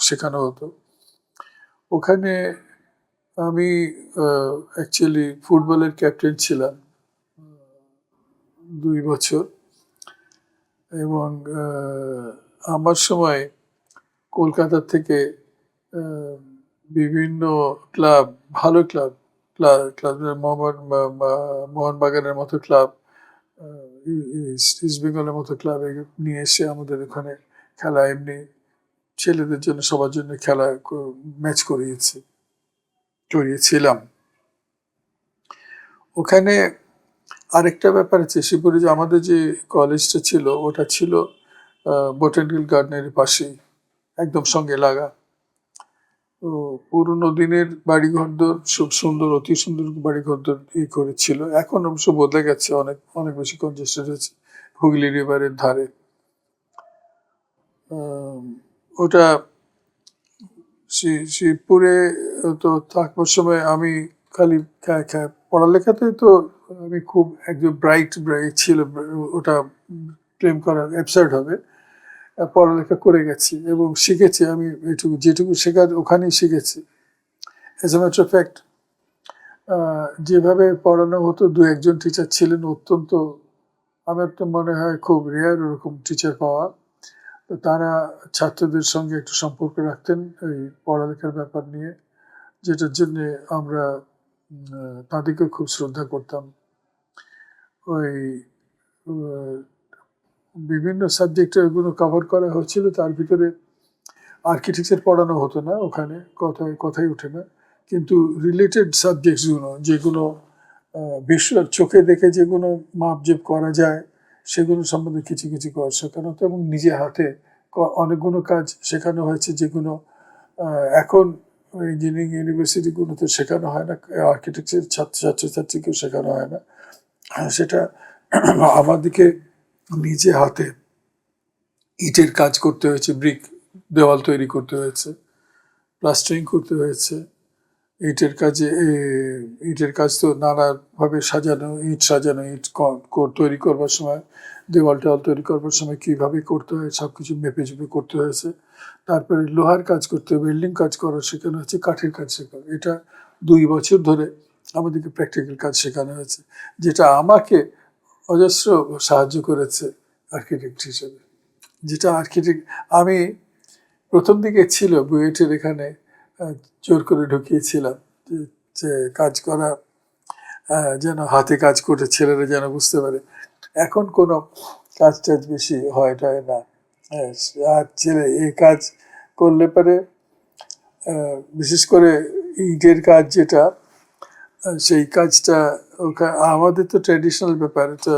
Speaker 1: শেখানো হতো ওখানে। আমি অ্যাকচুয়ালি ফুটবলের ক্যাপ্টেন ছিলাম 2 বছর। এবং আমার সময় কলকাতা থেকে বিভিন্ন ক্লাব, ভালো ক্লাব মোহনবাগানের মতো ক্লাব, ইস্ট বেঙ্গলের মতো ক্লাব নিয়ে এসে আমাদের ওখানে খেলা, এমনি ছেলেদের জন্য সবার জন্য খেলা ম্যাচ করিয়েছিলাম ওখানে। আরেকটা ব্যাপার আছে শিবপুরে, যে আমাদের যে কলেজটা ছিল ওটা ছিল বোটানিক্যাল গার্ডেনের পাশেই, একদম সঙ্গে লাগা। তো পুরোনো দিনের বাড়িঘরদর, খুব সুন্দর, অতি সুন্দর বাড়িঘরদর করেছিল। এখন অবশ্য বদলে গেছে, অনেক অনেক বেশি কনজেস্টেড হয়েছে হুগলি রিভারের ধারে। ওটা শিবপুরে তো থাকবার সময় আমি খালি পড়ালেখাতে তো আমি খুব একজন ব্রাইট ছিল, ওটা ক্লেম করা অ্যাবসার্ড হবে। পড়ালেখা করে গেছি এবং শিখেছি, আমি যেটুকু শেখার ওখানেই শিখেছি। As a matter of fact যেভাবে পড়ানো হতো, 2-1 টিচার ছিলেন অত্যন্ত, আমার তো মনে হয় খুব রেয়ার ওরকম টিচার পাওয়া। তো তারা ছাত্রদের সঙ্গে একটু সম্পর্ক রাখতেন এই পড়ালেখার ব্যাপার নিয়ে, যেটার জন্যে আমরা তাদেরকে খুব শ্রদ্ধা করতাম। ওই বিভিন্ন সাবজেক্টে ওইগুলো কভার করা হচ্ছিল, তার ভিতরে আর্কিটেকচার পড়ানো হতো না ওখানে, কথাই ওঠে না। কিন্তু রিলেটেড সাবজেক্টসগুলো, যেগুলো বিশ্বর চোখে দেখে যেগুলো মাপজোপ করা যায়, সেগুলো সম্বন্ধে কিছু কিছু শেখানো হতো। এবং নিজে হাতে অনেকগুলো কাজ শেখানো হয়েছে, যেগুলো এখন ইঞ্জিনিয়ারিং ইউনিভার্সিটিগুলোতে শেখানো হয় না, আর্কিটেকচার ছাত্রছাত্রীকেও শেখানো হয় না। সেটা আমাদেরকে নিজে হাতে ইটের কাজ করতে হয়েছে, ব্রিক দেওয়াল তৈরি করতে হয়েছে, প্লাস্টারিং করতে হয়েছে। ইটের কাজ তো নানাভাবে সাজানো, ইট তৈরি করবার সময়, দেওয়াল তৈরি করবার সময় কীভাবে করতে হয় সব কিছু মেপে করতে হয়েছে। তারপরে লোহার কাজ করতে, বিল্ডিং কাজ করা শেখানো হয়েছে, কাঠের কাজ শেখানো। এটা 2 বছর ধরে আমাদেরকে প্র্যাকটিক্যাল কাজ শেখানো হয়েছে, যেটা আমাকে অজস্র সাহায্য করেছে আর্কিটেক্ট হিসেবে। যেটা আর্কিটেক্ট আমি প্রথম দিকে ছিল বুয়েটের এখানে জোর করে ঢুকিয়েছিলাম যে কাজ করা, যেন হাতে কাজ করে ছেলেরা যেন বুঝতে পারে। এখন কোনো কাজ টাজ বেশি হয় না। আর ছেলে এই কাজ করলে পরে বিশেষ করে ইটের কাজ যেটা, সেই কাজটা আমাদের তো ট্র্যাডিশনাল ব্যাপার, এটা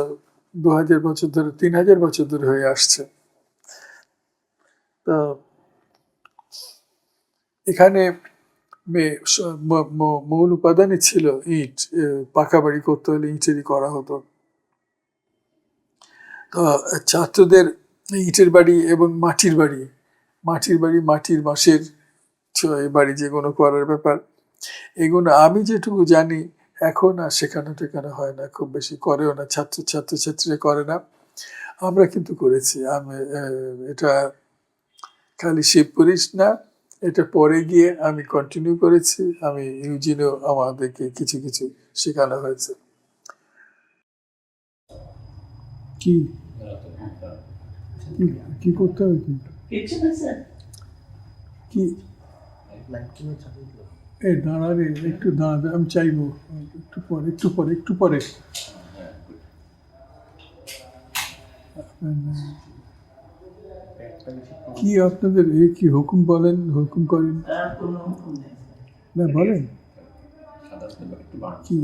Speaker 1: 2000 বছর ধরে 3000 বছর ধরে হয়ে আসছে। তো এখানে মূল উপাদানই ছিল ইট। পাকা বাড়ি করতে হলে ইটেরই করা হতো। তো ছাত্রদের ইটের বাড়ি এবং মাটির বাড়ি, মাটির বাঁশের বাড়ি যেগুলো করার ব্যাপার, এগুলো আমি যেটুকু জানি এখন আর শেখানো টেখানো হয় না, খুব বেশি করেও না, ছাত্রছাত্রীরা করে না। আমরা কিন্তু করেছি। আমি এটা খালি শিবপুরিশ না, এটা পরে গিয়ে আমি কন্টিনিউ করেছি। আমি ইউজিনেও আমাদেরকে কিছু কিছু শেখানো হয়েছে। কি কি করতে হবে কি এই দাঁড়াবে একটু, দাঁড়াবে, আমি চাইবো একটু পরে কি আপনাদের কি হুকুম বলেন, হুকুম করেন না বলেন কি